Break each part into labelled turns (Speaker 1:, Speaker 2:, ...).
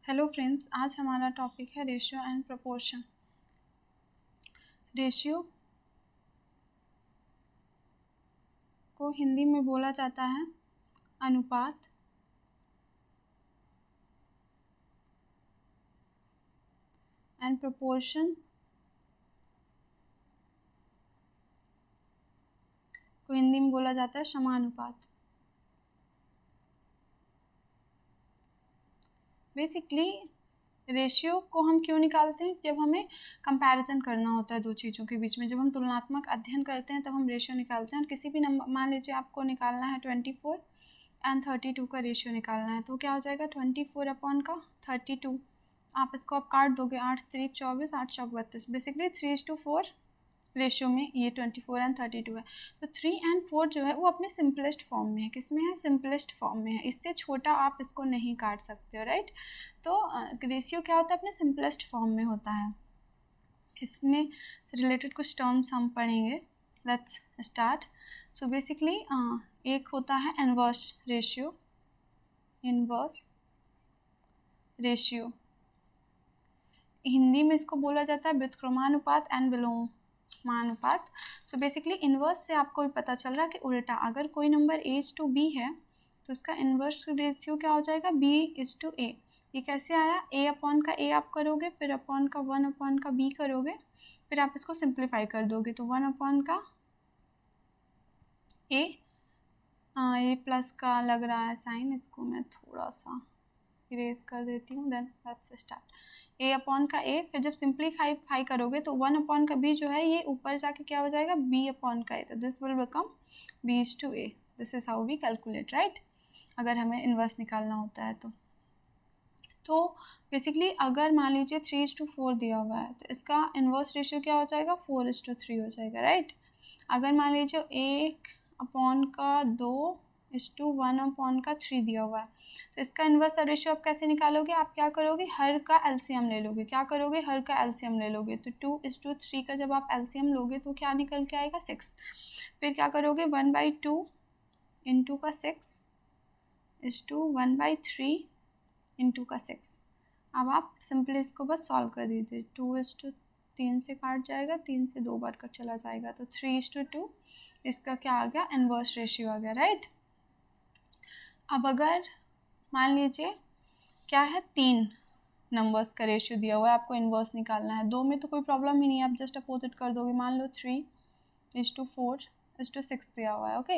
Speaker 1: Hello friends, आज हमारा topic है रेशियो एंड प्रोपोर्शन। रेशियो को हिंदी में बोला जाता है अनुपात, एंड प्रोपोर्शन को हिंदी में बोला जाता है समानुपात। बेसिकली रेशियो को हम क्यों निकालते हैं? जब हमें कंपैरिजन करना होता है दो चीज़ों के बीच में, जब हम तुलनात्मक अध्ययन करते हैं तब हम रेशियो निकालते हैं। और किसी भी नंबर, मान लीजिए आपको निकालना है 24 एंड 32 का रेशियो निकालना है, तो क्या हो जाएगा 24 अपॉन का 32। आप इसको आप काट दोगे, 8 3 24, 8 चौक 32। बेसिकली 3:4 रेशियो में ये 24 एंड 32 है। तो 3 एंड 4 जो है वो अपने सिंपलेस्ट फॉर्म में है। किस में है? सिंपलेस्ट फॉर्म में है। इससे छोटा आप इसको नहीं काट सकते हो, राइट। तो रेशियो क्या होता है? अपने सिंपलेस्ट फॉर्म में होता है। इसमें रिलेटेड कुछ टर्म्स हम पढ़ेंगे। Let's start. सो बेसिकली एक होता है inverse ratio. Inverse ratio Hindi में इसको बोला जाता है व्युत्क्रमानुपात एंड विलोमानुपात। सो बेसिकली इनवर्स से आपको भी पता चल रहा है कि उल्टा, अगर कोई नंबर A/B है तो उसका इनवर्स रेशियो क्या हो जाएगा? B/A। ये कैसे आया? A अपॉन का A आप करोगे, फिर अपॉन का 1 अपॉन का B करोगे, फिर आप इसको सिंप्लीफाई कर दोगे तो 1 अपॉन का A। ये प्लस का लग रहा है साइन, इसको मैं थोड़ा सा इरेज कर देती हूँ। Then let's start. A upon का A, फिर जब सिंप्लीफाई करोगे तो 1 अपॉन का B जो है ये ऊपर जाके क्या हो जाएगा? B अपॉन का A। तो this will become B/A। This is how we calculate, right, अगर हमें इन्वर्स निकालना होता है तो बेसिकली अगर मान लीजिए 3:4 दिया हुआ है तो इसका इन्वर्स रेशियो क्या हो जाएगा? 4:3 हो जाएगा, राइट। अगर मान लीजिए 1 अपॉन का 2:1 अपॉन का 3 दिया हुआ है तो इसका इन्वर्स रेशियो आप कैसे निकालोगे? आप क्या करोगे? हर का एलसीएम ले लोगे। क्या करोगे? हर का एलसीएम ले लोगे। तो 2:3 का जब आप एलसीएम लोगे तो क्या निकल के आएगा? 6। फिर क्या करोगे? 1/2 इंटू का 6:1/3 इंटू का 6। अब आप सिंपली इसको बस सॉल्व कर दीजिए। 2:3 से काट जाएगा, 3 से 2 बार कट चला जाएगा, तो 3:2 इसका क्या आ गया? इन्वर्स रेशियो आ गया, राइट। अब अगर मान लीजिए क्या है, 3 नंबर्स का रेशियो दिया हुआ है, आपको इन्वर्स निकालना है। 2 में तो कोई प्रॉब्लम ही नहीं है, आप जस्ट अपोजिट कर दोगे। मान लो 3:4:6 दिया हुआ है, ओके।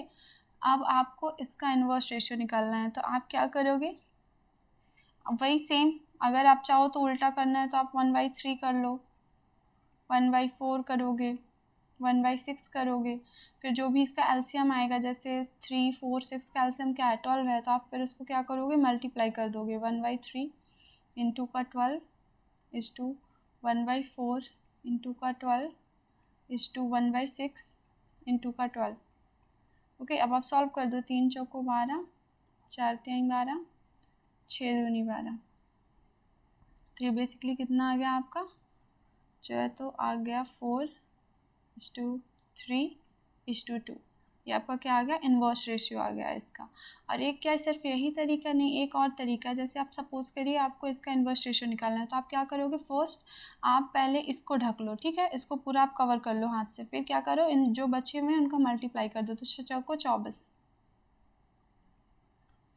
Speaker 1: अब आपको इसका इन्वर्स रेशियो निकालना है तो आप क्या करोगे? अब वही सेम, अगर आप चाहो तो उल्टा करना है तो आप 1/3 कर लो, 1/4 करोगे, 1/6 करोगे। फिर जो भी इसका एलसीएम आएगा, जैसे 3 4 6 का एलसीएम क्या है? 12 है, तो आप फिर उसको क्या करोगे? मल्टीप्लाई कर दोगे। 1/3 इंटू का 12 इज टू 1/4 इंटू का 12 इज टू 1/6 इंटू का 12। ओके, अब आप सॉल्व कर दो। 3 चौको 12, 4 तिहाई 12, 6 दूनी 12। तो ये बेसिकली कितना आ गया आपका जो है? तो आ गया 4:3:2। ये आपका क्या आ गया? इन्वर्स रेशियो आ गया इसका। और एक क्या है, सिर्फ यही तरीका नहीं, एक और तरीका है। जैसे आप सपोज करिए आपको इसका इन्वर्स रेशियो निकालना है तो आप क्या करोगे? फर्स्ट आप पहले इसको ढक लो, ठीक है, इसको पूरा आप कवर कर लो हाथ से। फिर क्या करो, इन जो बचे हुए हैं उनका मल्टीप्लाई कर दो, तो 6 चौको 24।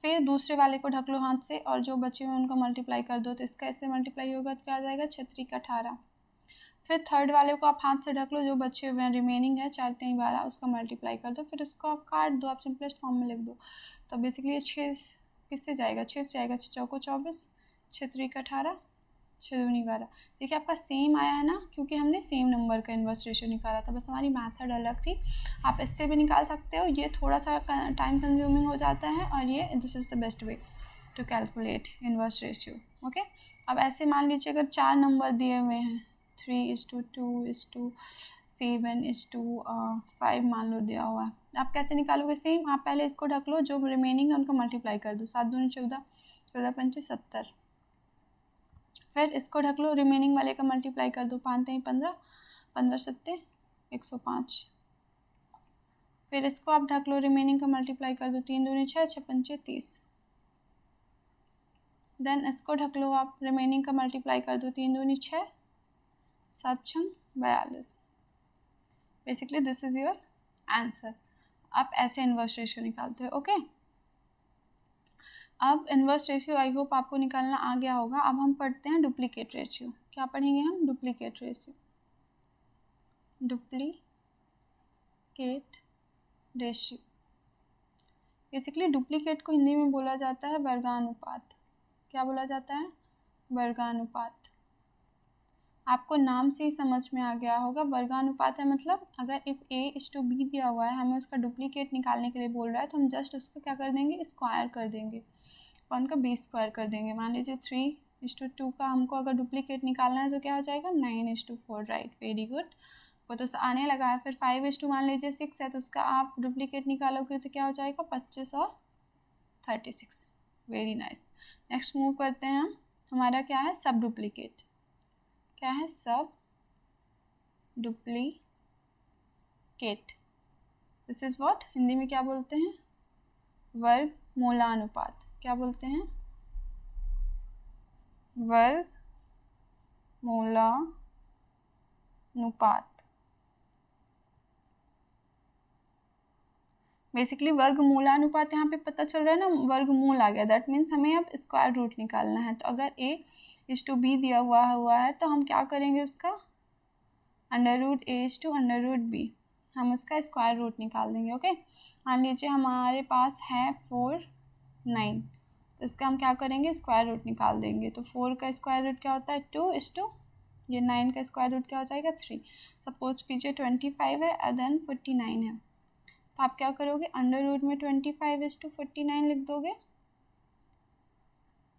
Speaker 1: फिर दूसरे वाले को ढक लो हाथ से और जो बचे हुए हैं उनका मल्टीप्लाई कर दो, तो इसका ऐसे मल्टीप्लाई होगा तो क्या आ जाएगा? 6×3 = 18। फिर थर्ड वाले को आप हाथ से ढक लो, जो बचे हुए हैं रिमेनिंग है 4 3 12, उसका मल्टीप्लाई कर दो, फिर उसको आप काट दो, आप सिंपलेस्ट फॉर्म में लिख दो। तो बेसिकली ये 6 किससे जाएगा? 6 से जाएगा। 6 चौको 24, 6 3 का 18, 6 दूनी 12। देखिए आपका सेम आया है ना, क्योंकि हमने सेम नंबर का इन्वर्स रेशियो निकाला था, बस हमारी मैथड अलग थी। आप इससे भी निकाल सकते हो, ये थोड़ा सा टाइम कंज्यूमिंग हो जाता है, और ये this is the best way to calculate inverse ratio, okay. अब ऐसे मान लीजिए अगर 4 नंबर दिए हुए हैं, 3:2:7:5 मान लो दिया हुआ है, आप कैसे निकालोगे? सेम, आप पहले इसको ढक लो, जो रिमेनिंग है उनको मल्टीप्लाई कर दो। 7 दूनी 14, 14 पंचे 70। फिर इसको ढक लो, रिमेनिंग वाले का मल्टीप्लाई कर दो। 5 3 15, 15 7 105। फिर इसको आप ढक लो, रिमेनिंग का मल्टीप्लाई कर दो। 3 दूनी 6, 6 पंचे 30। देन इसको ढक लो आप, रिमेनिंग का मल्टीप्लाई कर दो, 3 दूनी 6, 7 छंग 42। Basically this is your answer. आप ऐसे इन्वर्स रेशियो निकालते हो। ओके, अब इन्वर्स रेशियो आई होप आपको निकालना आ गया होगा। अब हम पढ़ते हैं डुप्लीकेट रेशियो। क्या पढ़ेंगे हम? Duplicate ratio. Duplicate ratio basically duplicate को हिंदी में बोला जाता है वर्गानुपात। क्या बोला जाता है? वर्गानुपात। आपको नाम से ही समझ में आ गया होगा। वर्गानुपात है मतलब अगर if A is to B दिया हुआ है, हमें उसका डुप्लीकेट निकालने के लिए बोल रहा है, तो हम जस्ट उसको क्या कर देंगे? स्क्वायर कर देंगे, वन का बी स्क्वायर कर देंगे। मान लीजिए 3:2 का हमको अगर डुप्लीकेट निकालना है तो क्या हो जाएगा? 9:4। राइट, वेरी गुड, वो तो आने लगा है। फिर 5:, मान लीजिए 6 है, तो उसका आप डुप्लीकेट निकालोगे तो क्या हो जाएगा? 25 और 36। Very nice. नेक्स्ट मूव करते हैं हम। हमारा क्या है? सब डुप्लीकेट। क्या है? सब duplicate. This is what Hindi में क्या बोलते हैं? वर्गमूलानुपात। क्या बोलते हैं? वर्गमूलानुपात। बेसिकली वर्गमूलानुपात यहाँ पे पता चल रहा है ना, वर्गमूल आ गया, दैट मीन्स हमें अब स्क्वायर रूट निकालना है। तो अगर a इज टू बी दिया हुआ है तो हम क्या करेंगे? उसका √a इज टू √b, हम उसका स्क्वायर रूट निकाल देंगे। ओके, मान लीजिए हमारे पास है 4, 9, तो इसका हम क्या करेंगे? स्क्वायर रूट निकाल देंगे। तो 4 का स्क्वायर रूट क्या होता है? 2 इज टू, ये 9 का स्क्वायर रूट क्या हो जाएगा? 3। सपोज कीजिए 25 है और देन 49 है, तो आप क्या करोगे? अंडर रूट में 25:49 लिख दोगे,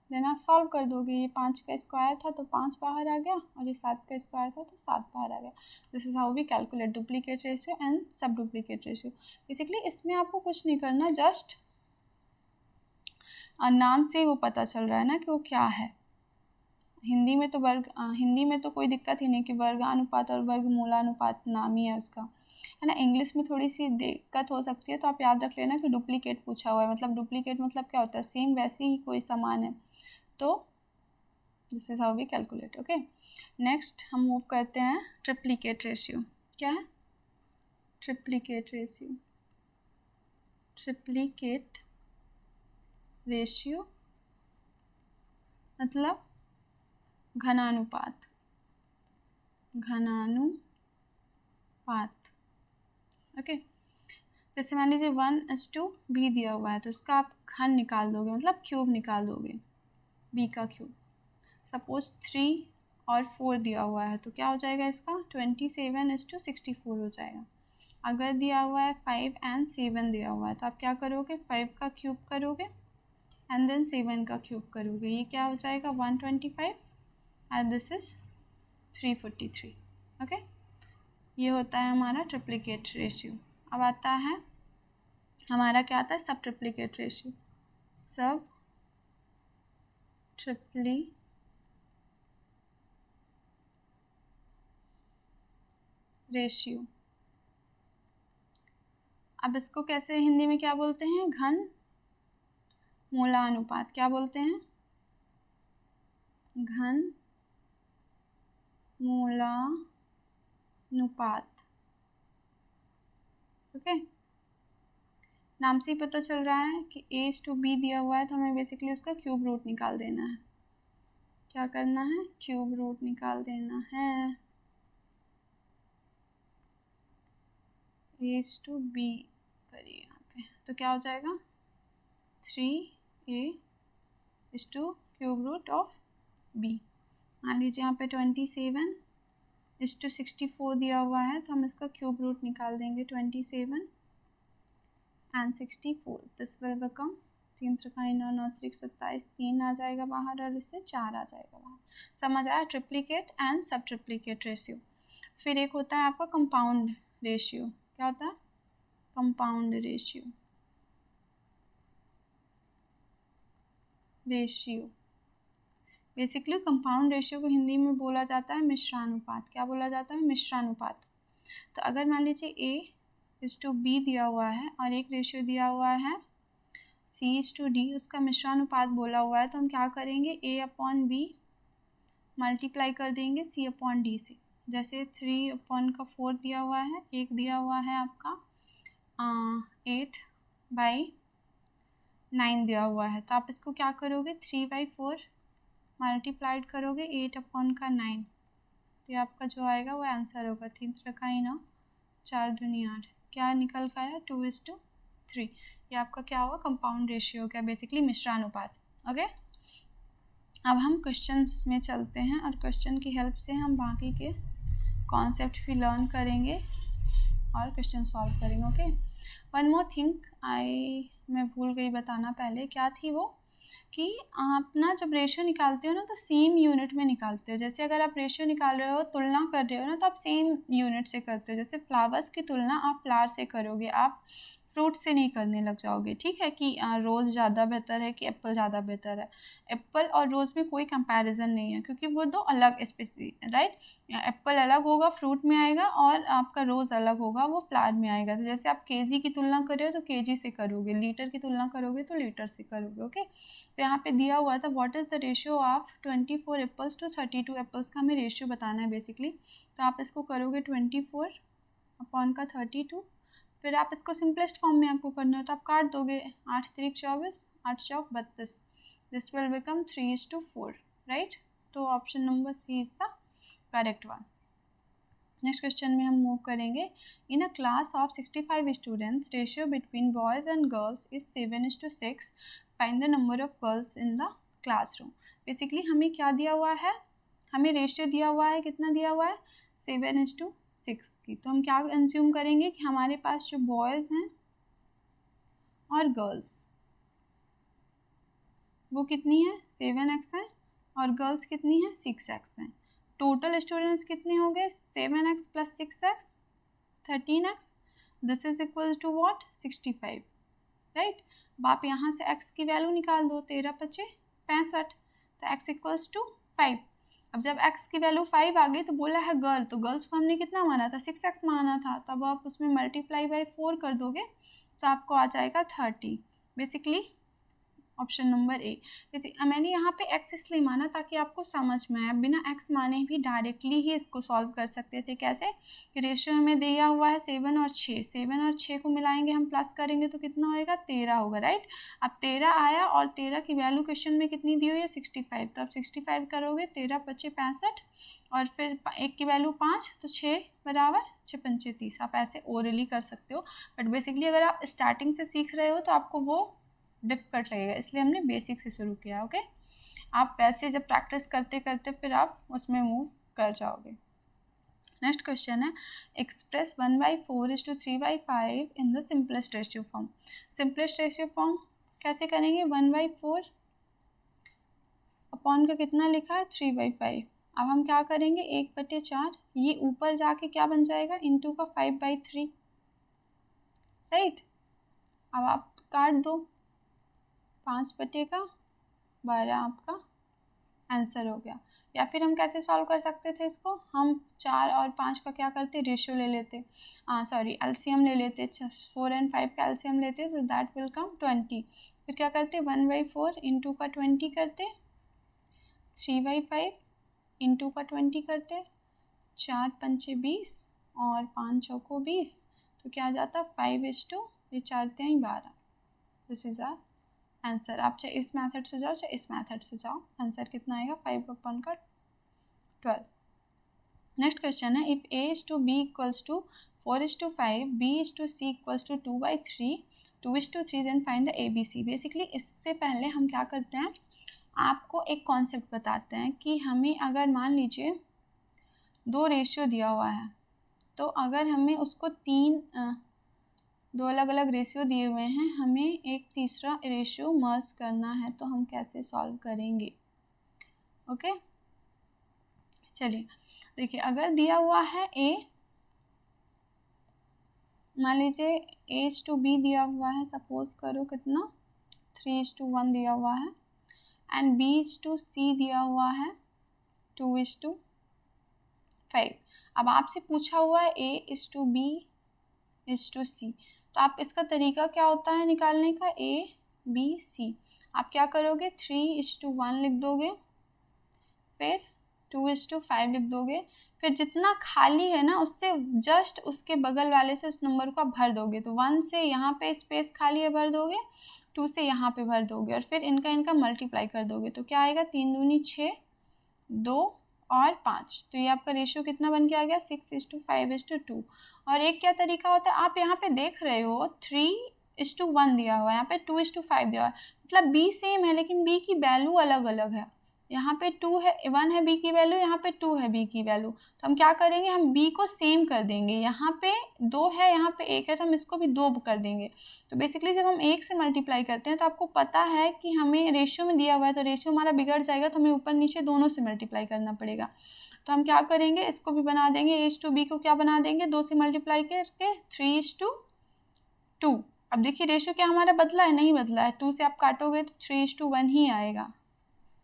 Speaker 1: देन आप सॉल्व कर दोगे। ये 5 का स्क्वायर था तो 5 बाहर आ गया, और ये 7 का स्क्वायर था तो 7 बाहर आ गया। This is how we calculate duplicate ratio and sub duplicate ratio. Basically इसमें आपको कुछ नहीं करना, जस्ट नाम से ही वो पता चल रहा है ना कि वो क्या है। हिंदी में तो हिंदी में तो कोई दिक्कत ही नहीं कि वर्गानुपात और वर्गमूलानुपात नाम ही है उसका, है ना। इंग्लिश में थोड़ी सी दिक्कत हो सकती है, तो आप याद रख लेना कि डुप्लीकेट पूछा हुआ है। मतलब डुप्लीकेट मतलब क्या होता है? सेम वैसे ही कोई समान है। तो this is how we calculate. Okay, next हम मूव करते हैं ट्रिप्लीकेट रेशियो। क्या है? Triplicate ratio. ट्रिप्लीकेट रेशियो मतलब घनानुपात। घनानुपात। ओके, जैसे मान लीजिए 1:b दिया हुआ है, तो उसका आप घन निकाल दोगे, मतलब क्यूब निकाल दोगे, b का क्यूब। सपोज 3 और 4 दिया हुआ है, तो क्या हो जाएगा इसका? 27:64 हो जाएगा। अगर दिया हुआ है 5 और 7 दिया हुआ है, तो आप क्या करोगे? 5 का क्यूब करोगे एंड देन 7 का क्यूब करोगे, ये क्या हो जाएगा? 125 एंड दिस इज 343। ओके, ये होता है हमारा ट्रिप्लीकेट रेशियो। अब आता है हमारा क्या आता है? सब ट्रिप्लीकेट रेशियो। सब ट्रिप्ली रेशियो। अब इसको कैसे हिंदी में क्या बोलते हैं? घन मूलानुपात। क्या बोलते हैं? घन मूलानुपात। ओके, नाम से ही पता चल रहा है कि a/b दिया हुआ है, तो हमें बेसिकली उसका क्यूब रूट निकाल देना है। क्या करना है? क्यूब रूट निकाल देना है। a/b करिए यहाँ पे, तो क्या हो जाएगा? 3a is to cube root of b। मान लीजिए यहाँ पे 27:64 दिया हुआ है, तो हम इसका क्यूब रूट निकाल देंगे। 27 and 64, दिस विल बिकम 3 त्रिकाई 9 9 त्रिक 27, 3 आ जाएगा बाहर और इससे 4 आ जाएगा बाहर। समझ आया? ट्रिप्लीकेट एंड सब ट्रिप्लीकेट रेशियो। फिर एक होता है आपका कंपाउंड रेशियो। क्या होता है? Compound ratio. Basically compound ratio को हिंदी में बोला जाता है मिश्रानुपात। क्या बोला जाता है? मिश्रानुपात। तो अगर मान लीजिए a/b दिया हुआ है और एक रेशियो दिया हुआ है C/D उसका मिश्रानुपात बोला हुआ है, तो हम क्या करेंगे, A/B मल्टीप्लाई कर देंगे C/D से। जैसे 3/4 दिया हुआ है, एक दिया हुआ है आपका 8/9 दिया हुआ है, तो आप इसको क्या करोगे, 3/4 मल्टीप्लाइड करोगे 8/9, तो ये आपका जो आएगा वो आंसर होगा। 3 3 9, 4 दूनी 8, क्या निकल का आया, 2:3। ये आपका क्या होगा, कंपाउंड रेशियो हो गया, बेसिकली मिश्रानुपात। ओके, अब हम क्वेश्चंस में चलते हैं और क्वेश्चन की हेल्प से हम बाकी के कॉन्सेप्ट भी लर्न करेंगे और क्वेश्चन सॉल्व करेंगे। ओके, वन मोर थिंग मैं भूल गई बताना पहले, क्या थी वो, कि आप ना जब रेशियो निकालते हो ना तो सेम यूनिट में निकालते हो। जैसे अगर आप रेशियो निकाल रहे हो, तुलना कर रहे हो ना, तो आप सेम यूनिट से करते हो। जैसे फ्लावर्स की तुलना आप फ्लावर से करोगे, आप फ्रूट से नहीं करने लग जाओगे। ठीक है, कि रोज़ ज़्यादा बेहतर है कि एप्पल ज़्यादा बेहतर है। एप्पल और रोज़ में कोई कंपैरिजन नहीं है, क्योंकि वो दो अलग स्पीसी, राइट। एप्पल अलग होगा फ्रूट में आएगा, और आपका रोज़ अलग होगा वो फ्लावर में आएगा। तो जैसे आप केजी की तुलना कर रहे हो तो केजी से करोगे, लीटर की तुलना करोगे तो लीटर से करोगे। ओके, तो यहाँ पे दिया हुआ था what is the ratio of 24 apples to 32 apples का हमें रेशियो बताना है बेसिकली। तो आप इसको करोगे 24/32, फिर आप इसको सिंपलेस्ट फॉर्म में आपको करना है, तो आप काट दोगे, 8 3 24, 8 4 32, दिस विल बिकम 3:4, राइट। तो option number C is the correct one. Next question में हम मूव करेंगे। In a class of 65 students, ratio between boys and girls is 7:6, find the number of girls in the classroom. Basically हमें क्या दिया हुआ है, हमें रेशियो दिया हुआ है, कितना दिया हुआ है, 7:6 की। तो हम क्या एज्यूम करेंगे कि हमारे पास जो बॉयज़ हैं और गर्ल्स वो कितनी है, 7x है, और गर्ल्स कितनी है, 6x हैं। टोटल स्टूडेंट्स कितने हो गए, 7x + 6x 13x, this is equal to what, 65, right. अब आप यहाँ से x की वैल्यू निकाल दो, 13 × 5 = 65, तो x इक्वल्स टू 5। अब जब x की वैल्यू 5 आ गई तो बोला है गर्ल, तो गर्ल्स को हमने कितना माना था, 6x माना था, तब आप उसमें मल्टीप्लाई बाई 4 कर दोगे तो आपको आ जाएगा 30। बेसिकली ऑप्शन नंबर ए। जैसे मैंने यहाँ पे x इसलिए माना ताकि आपको समझ में आए, बिना x माने भी डायरेक्टली ही इसको सॉल्व कर सकते थे। कैसे, कि रेशियो हमें दिया हुआ है 7 और 6, 7 और 6 को मिलाएंगे हम, प्लस करेंगे तो कितना होएगा, 13 होगा, राइट। अब 13 आया और 13 की वैल्यू क्वेश्चन में कितनी दी हुई है, 65, तो आप 65 करोगे, 13 × 5 = 65, और फिर 1 की वैल्यू 5, तो 6 = 6 × 5 = 30। आप ऐसे ओरली कर सकते हो, बट बेसिकली अगर आप स्टार्टिंग से सीख रहे हो तो आपको वो डिफ़िकल्ट लगेगा, इसलिए हमने बेसिक से शुरू किया। ओके, आप वैसे जब प्रैक्टिस करते करते फिर आप उसमें मूव कर जाओगे। नेक्स्ट क्वेश्चन है, express 1/4 = 3/5 in the simplest ratio form. Simplest ratio form कैसे करेंगे, 1/4 अपॉन का कितना लिखा है, 3/5। अब हम क्या करेंगे, 1/4, ये ऊपर जाके क्या बन जाएगा, इंटू का 5/3, राइट। अब आप काट दो, 5/12 आपका आंसर हो गया। या फिर हम कैसे सॉल्व कर सकते थे इसको, हम 4 और 5 का क्या करते, रेशियो ले लेते, सॉरी एलसीएम ले लेते, 4 और 5 का एलसीएम लेते, तो दैट विल कम 20। फिर क्या करते, 1/4 इंटू का 20 करते, 3/5 इंटू का 20 करते, 4 × 5 = 20 और 5 × 4 = 20, तो क्या आ जाता, 5:, ये 4 × 3 = 12। This is our answer. आप चाहे इस मेथड से जाओ चाहे इस मेथड से जाओ, आंसर कितना आएगा, 5/12। नेक्स्ट क्वेश्चन है, if A/B = 4:5, B/C = 2/3, 2:3, then find the ABC। Basically इससे पहले हम क्या करते हैं, आपको एक कॉन्सेप्ट बताते हैं कि हमें अगर मान लीजिए 2 रेशियो दिया हुआ है, तो अगर हमें उसको 2 अलग अलग रेशियो दिए हुए हैं, हमें एक तीसरा रेशियो मर्ज करना है, तो हम कैसे सॉल्व करेंगे। ओके, चलिए देखिए, अगर दिया हुआ है A, मान लीजिए A/B दिया हुआ है, सपोज करो कितना, 3:1 दिया हुआ है, एंड B/C दिया हुआ है 2:5। अब आपसे पूछा हुआ है A/B/C, तो आप इसका तरीका क्या होता है निकालने का, A बी सी। आप क्या करोगे, 3:1 लिख दोगे, फिर 2:5 लिख दोगे, फिर जितना खाली है ना उससे जस्ट उसके बगल वाले से उस नंबर को आप भर दोगे। तो 1 से यहाँ पे स्पेस खाली है भर दोगे, 2 से यहाँ पे भर दोगे और फिर इनका मल्टीप्लाई कर दोगे। तो क्या आएगा, 3 दूनी 6, 2 और 5। तो ये आपका रेशियो कितना बन के आ गया, 6:5:2। और एक क्या तरीका होता है, आप यहाँ पे देख रहे हो 3:1 दिया हुआ है, यहाँ पे 2:5 दिया हुआ है, मतलब बी सेम है लेकिन बी की वैल्यू अलग अलग है। यहाँ पे 2 है, 1 है बी की वैल्यू, यहाँ पे 2 है बी की वैल्यू। तो हम क्या करेंगे, हम बी को सेम कर देंगे। यहाँ पे 2 है, यहाँ पे 1 है, तो हम इसको भी 2 कर देंगे। तो बेसिकली जब हम 1 से मल्टीप्लाई करते हैं तो आपको पता है कि हमें रेशियो में दिया हुआ है, तो रेशियो हमारा बिगड़ जाएगा, तो हमें ऊपर नीचे दोनों से मल्टीप्लाई करना पड़ेगा। तो हम क्या करेंगे, इसको भी बना देंगे, A/B को क्या बना देंगे, 2 से मल्टीप्लाई करके 3:2। अब देखिए रेशियो क्या हमारा बदला है, नहीं बदला है, 2 से आप काटोगे तो 3:1 ही आएगा।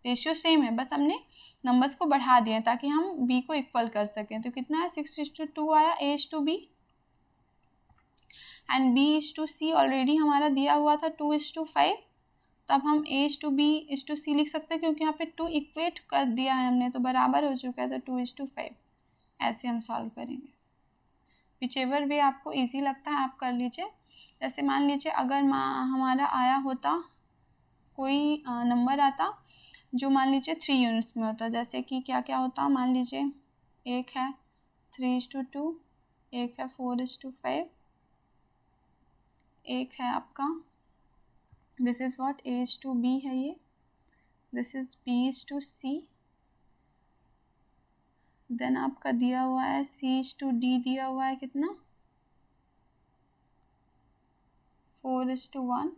Speaker 1: रेशियो सेम है, बस हमने नंबर्स को बढ़ा दिए ताकि हम बी को इक्वल कर सकें। तो कितना है, 6:2 आया A/B, एंड B/C ऑलरेडी हमारा दिया हुआ था 2:5। तब हम A/B/C लिख सकते हैं क्योंकि यहाँ पे 2 इक्वेट कर दिया है हमने, तो बराबर हो चुका है, तो 2:5। ऐसे हम सॉल्व करेंगे। विचेवर वे आपको इजी लगता है आप कर लीजिए। जैसे मान लीजिए अगर हमारा आया होता कोई नंबर आता जो मान लीजिए 3 यूनिट्स में होता, जैसे कि क्या क्या होता, मान लीजिए एक है 3:2, एक है 4:5, एक है आपका दिस इज़ व्हाट A/B है ये, दिस इज़ B/C, देन आपका दिया हुआ है C/D दिया हुआ है कितना 4:1।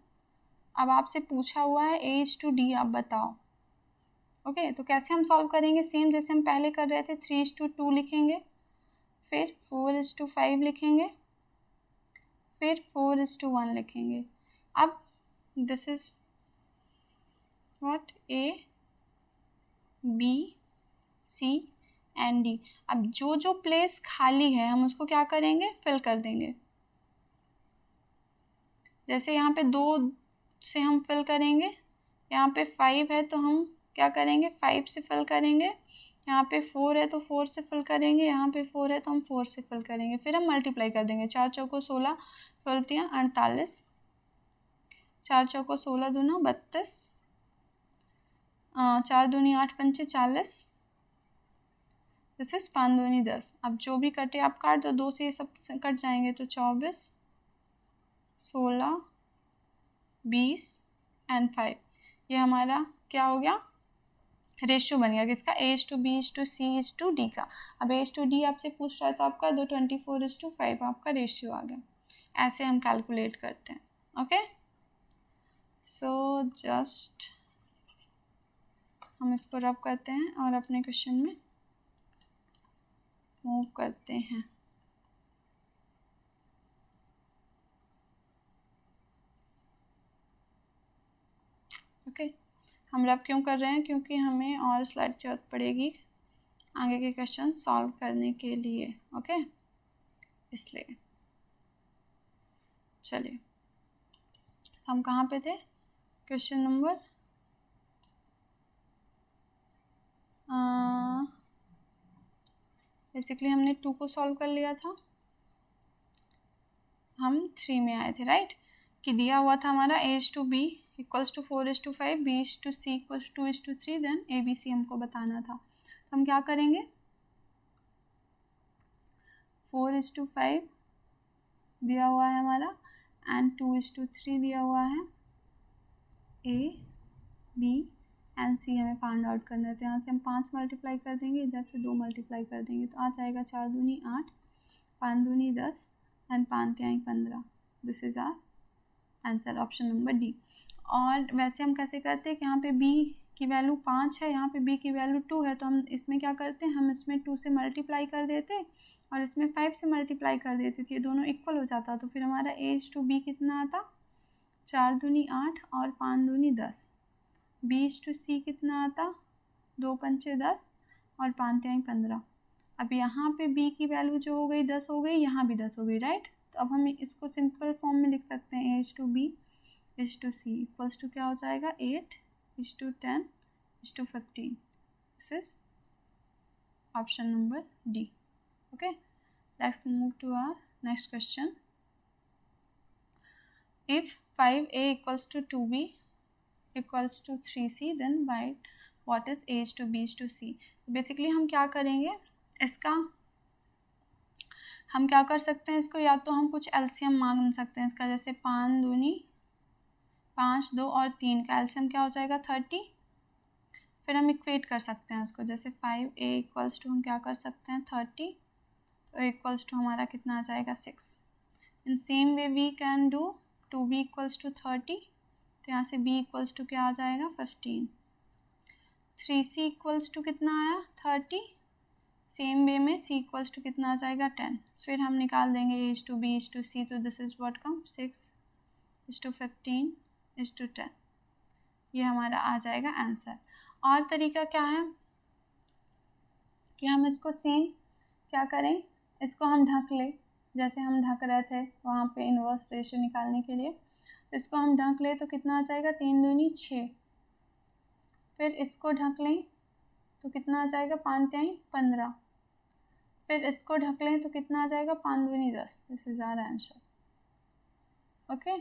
Speaker 1: अब आपसे पूछा हुआ है A/D, आप बताओ। ओके तो कैसे हम सॉल्व करेंगे, सेम जैसे हम पहले कर रहे थे, 3:2 लिखेंगे, फिर 4:5 लिखेंगे, फिर 4:1 लिखेंगे। अब this is what A/B/C and D। अब जो जो प्लेस खाली है हम उसको क्या करेंगे, फिल कर देंगे। जैसे यहाँ पे 2 से हम फिल करेंगे, यहाँ पे 5 है तो हम क्या करेंगे, 5 से फिल करेंगे, यहाँ पे 4 है तो 4 से फिल करेंगे, यहाँ पे 4 है तो हम 4 से फिल करेंगे, फिर हम मल्टीप्लाई कर देंगे। 4 चौको 16, 16 48, 4 चौको 16 दूना 32, 4 दूनी 8 पंचे 40, दिस इज 5 दूनी 10। अब जो भी कटे आप काट दो, 2 से ये सब कट जाएंगे, तो 24, 16, 20 एंड 5। ये हमारा क्या हो गया, रेशियो बन गया किसका, A/B/C/D का। अब A/D आपसे पूछ रहा है तो आपका 24:5 आपका रेशियो आ गया। ऐसे हम कैलकुलेट करते हैं। ओके सो जस्ट हम इसको रब करते हैं और अपने क्वेश्चन में मूव करते हैं। ओके हम रब क्यों कर रहे हैं, क्योंकि हमें और स्लाइड जरूरत पड़ेगी आगे के क्वेश्चन सॉल्व करने के लिए। ओके इसलिए चलिए हम कहाँ पे थे, क्वेश्चन नंबर बेसिकली हमने 2 को सॉल्व कर लिया था, हम 3 में आए थे राइट, कि दिया हुआ था हमारा A/B equals to 4:5, B/C equals 2:3, then ABC हमको बताना था। तो हम क्या करेंगे, 4:5 दिया हुआ है हमारा एंड 2:3 दिया हुआ है, A, B एंड C हमें फाइंड आउट करना है। तो यहाँ से हम 5 मल्टीप्लाई कर देंगे, इधर से 2 मल्टीप्लाई कर देंगे, तो आ जाएगा 4 दूनी 8, 5 दूनी 10 एंड 5 तिहाई 15। This is our answer, option number D. और वैसे हम कैसे करते हैं कि यहाँ पे B की वैल्यू 5 है, यहाँ पे B की वैल्यू 2 है, तो हम इसमें क्या करते हैं, हम इसमें 2 से मल्टीप्लाई कर देते और इसमें 5 से मल्टीप्लाई कर देते थे, ये दोनों इक्वल हो जाता। तो फिर हमारा A/B कितना आता, 4 दूनी 8 और 5 दूनी 10। B/C कितना आता, 2 पंचे 10 और 5 तिहाई 15। अब यहाँ पे B की वैल्यू जो हो गई 10 हो गई, यहाँ भी 10 हो गई राइट। तो अब हम इसको सिंपल फॉर्म में लिख सकते हैं A/B is to C equals to क्या हो जाएगा 8:10:15. This is option number D. Okay, let's move to our next question. If 5a equals to 2b equals to 3c, then write what is a is to b is to c. Basically हम क्या करेंगे, इसका हम क्या कर सकते हैं, इसको या तो हम कुछ एलसीएम मांग सकते हैं इसका, जैसे 5 दूनी 5, 2 और 3 का एलसीएम क्या हो जाएगा 30. फिर हम इक्वेट कर सकते हैं उसको, जैसे 5a इक्वल्स टू हम क्या कर सकते हैं 30, तो इक्वल्स टू हमारा कितना आ जाएगा 6. In same way we can do 2b equals to 30, तो यहाँ से b इक्वल्स टू क्या आ जाएगा 15. 3c इक्वल्स टू कितना आया 30, सेम वे में c इक्वल्स टू कितना आ जाएगा 10. फिर हम निकाल देंगे a is to b is to c, तो दिस इज व्हाट कम 6:15:10. ये हमारा आ जाएगा आंसर. और तरीका क्या है कि हम इसको सेम क्या करें, इसको हम ढक ले, जैसे हम ढक रहे थे वहाँ पे इन्वर्स रेशियो निकालने के लिए, तो इसको हम ढक ले तो कितना आ जाएगा 3 दूनी 6. फिर इसको ढक लें तो कितना आ जाएगा 5 3 15. फिर इसको ढक लें तो कितना आ जाएगा 5 दूनी 10. This is our answer. Okay,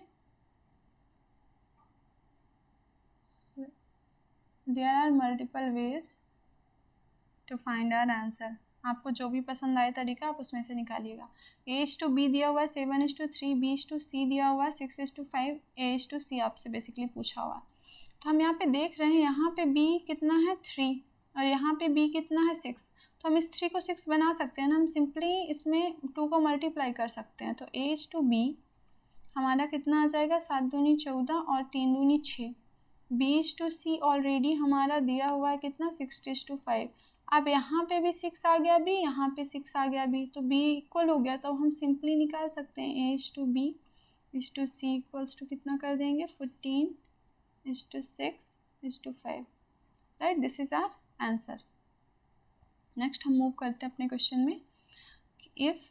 Speaker 1: there are multiple ways to find our answer. आपको जो भी पसंद आए तरीका आप उसमें से निकालिएगा. a इज टू b दिया हुआ है 7:3, b इज टू c दिया हुआ है 6:5, a इज टू c आपसे बेसिकली पूछा हुआ है. तो हम यहाँ पे देख रहे हैं, यहाँ पे b कितना है 3 और यहाँ पे b कितना है 6. तो हम इस 3 को 6 बना सकते हैं ना, हम सिंपली इसमें 2 को मल्टीप्लाई कर सकते हैं. तो a इज टू b हमारा कितना आ जाएगा 7 दूनी 14 और 3 दूनी 6. b is to c already हमारा दिया हुआ है कितना 6:5. अब यहाँ पे भी 6 आ गया b, यहाँ पे 6 आ गया b, तो b इक्वल हो गया. तो हम सिंपली निकाल सकते हैं a is to b is to c equals to कितना कर देंगे 14:6:5. Right, this is our answer. Next हम मूव करते हैं अपने क्वेश्चन में. If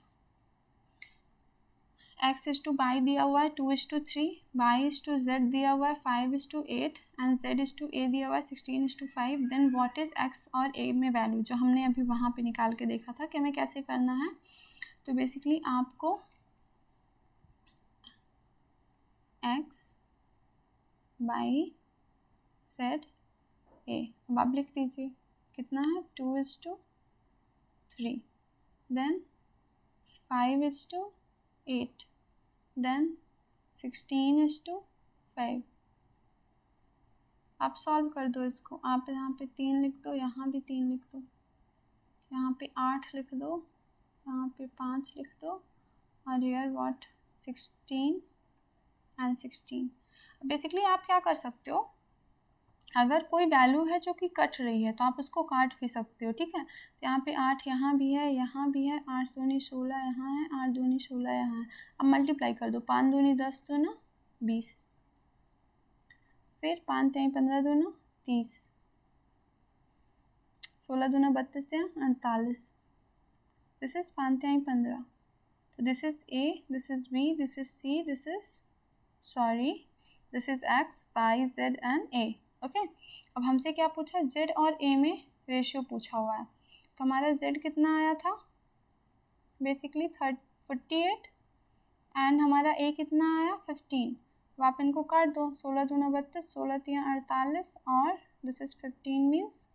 Speaker 1: x is to y दिया हुआ है 2:3, y इज टू z दिया हुआ है 5:8 and z is to a दिया हुआ है 16:5, देन व्हाट इज x और a में वैल्यू, जो हमने अभी वहाँ पे निकाल के देखा था कि हमें कैसे करना है. तो बेसिकली आपको x बाई z a, अब आप लिख दीजिए कितना है 2:3, देन 5:8, देन 16:5. आप सॉल्व कर दो इसको. आप यहाँ पे 3 लिख दो, यहाँ भी 3 लिख दो, यहाँ पे 8 लिख दो, यहाँ पे 5 लिख दो, और हियर व्हाट 16 एंड 16. बेसिकली आप क्या कर सकते हो, अगर कोई वैल्यू है जो कि कट रही है तो आप उसको काट भी सकते हो. ठीक है, तो यहाँ पे 8 यहाँ भी है, यहाँ भी है, 8 दूनी 16 यहाँ है, 8 दूनी 16 यहाँ है. अब मल्टीप्लाई कर दो, 5 दूनी 10 दूना 20, फिर 5 3 15 दूना 30, 16 दूना 32 48. This is 5 3 15. तो this is a, this is b, this is c, this is x, y, z and a. Okay, अब हमसे क्या पूछा, z और a में रेशियो पूछा हुआ है. तो हमारा z कितना आया था बेसिकली 48 एंड हमारा a कितना आया 15. अब आप इनको काट दो, 16 दूना 32, 16 3 48 और दिस इज 15 मीन्स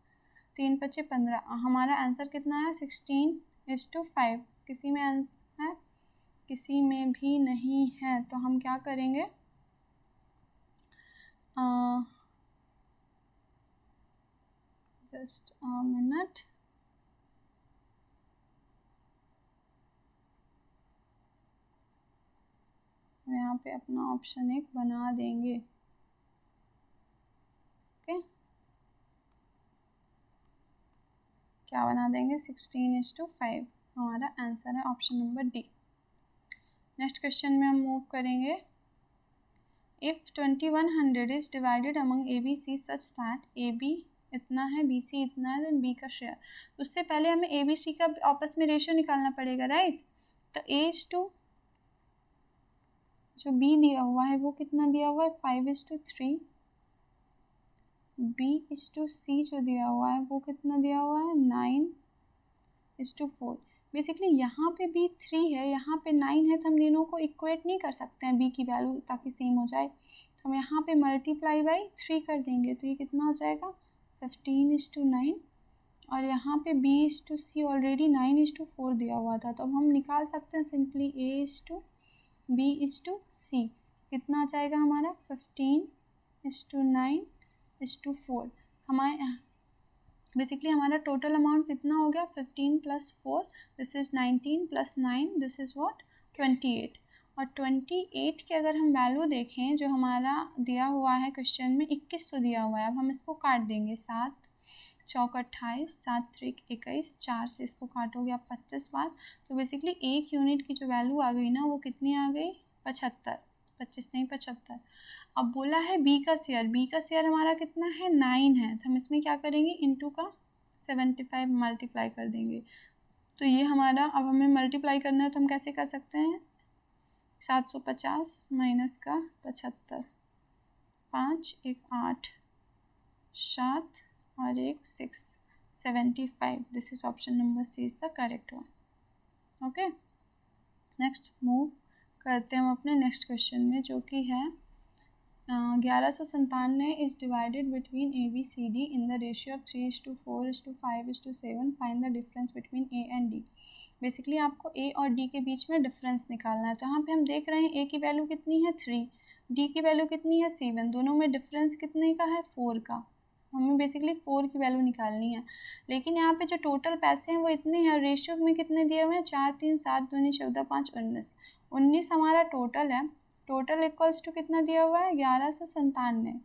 Speaker 1: 3 5 15. हमारा आंसर कितना है 16:5. किसी में आंसर है, किसी में भी नहीं है. तो हम क्या करेंगे, जस्ट अ मिनट. यहाँ पे अपना ऑप्शन 1 बना देंगे. ओके, क्या बना देंगे 16:5. हमारा आंसर है option number D. Next question में हम मूव करेंगे. If 2100 is divided among A B C such that A B इतना है बी सी इतना है, देन बी का शेयर. उससे पहले हमें ए बी सी का आपस में रेशियो निकालना पड़ेगा. राइट, तो ए इज टू जो बी दिया हुआ है वो कितना दिया हुआ है 5:3। B:C जो दिया हुआ है वो कितना दिया हुआ है 9:4। बेसिकली यहाँ पे B 3 है, यहाँ पे 9 है, तो हम दोनों को इक्वेट नहीं कर सकते हैं B की वैल्यू ताकि सेम हो जाए। तो हम यहाँ पे मल्टीप्लाई बाई 3 कर देंगे, तो ये कितना हो जाएगा 15:9। और यहाँ पे B:C ऑलरेडी 9:4 दिया हुआ था, तो अब हम निकाल सकते हैं सिंपली A:B:C। कितना आ जाएगा हमारा 15:9:4। हमारे बेसिकली हमारा टोटल अमाउंट कितना हो गया 15 + 4 this is 19 + 9 this is what 28। और 28 की अगर हम वैल्यू देखें जो हमारा दिया हुआ है क्वेश्चन में 21 तो दिया हुआ है। अब हम इसको काट देंगे, 7 चौक 28, 7 त्रिक 21, 4 से इसको काटोगे आप 25 बार। तो बेसिकली एक यूनिट की जो वैल्यू आ गई ना वो कितनी आ गई 75, 25 नहीं 75। अब बोला है बी का शेयर हमारा कितना है 9 है, तो हम इसमें क्या करेंगे इनटू का 75 मल्टीप्लाई कर देंगे। तो ये हमारा अब हमें मल्टीप्लाई करना है, तो हम कैसे कर सकते हैं 750 माइनस का 75, 5 1 8 7 और 1 6 75। This is option number C is the correct one. Okay, next move करते हैं हम अपने नेक्स्ट क्वेश्चन में, जो कि है 1197 is divided between ABCD in the ratio of 3:4:5:7। Find the difference between A and D। Basically आपको A और D के बीच में डिफरेंस निकालना है। तो यहाँ पे हम देख रहे हैं A की वैल्यू कितनी है 3, D की वैल्यू कितनी है 7, दोनों में डिफरेंस कितने का है 4 का। हमें बेसिकली 4 की वैल्यू निकालनी है, लेकिन यहाँ पे जो टोटल पैसे हैं वो इतने हैं और रेशियो में कितने दिए हुए हैं 4 3 7 2 14 5 19। 19 हमारा टोटल है। टोटल इक्वल्स टू कितना दिया हुआ है 1197।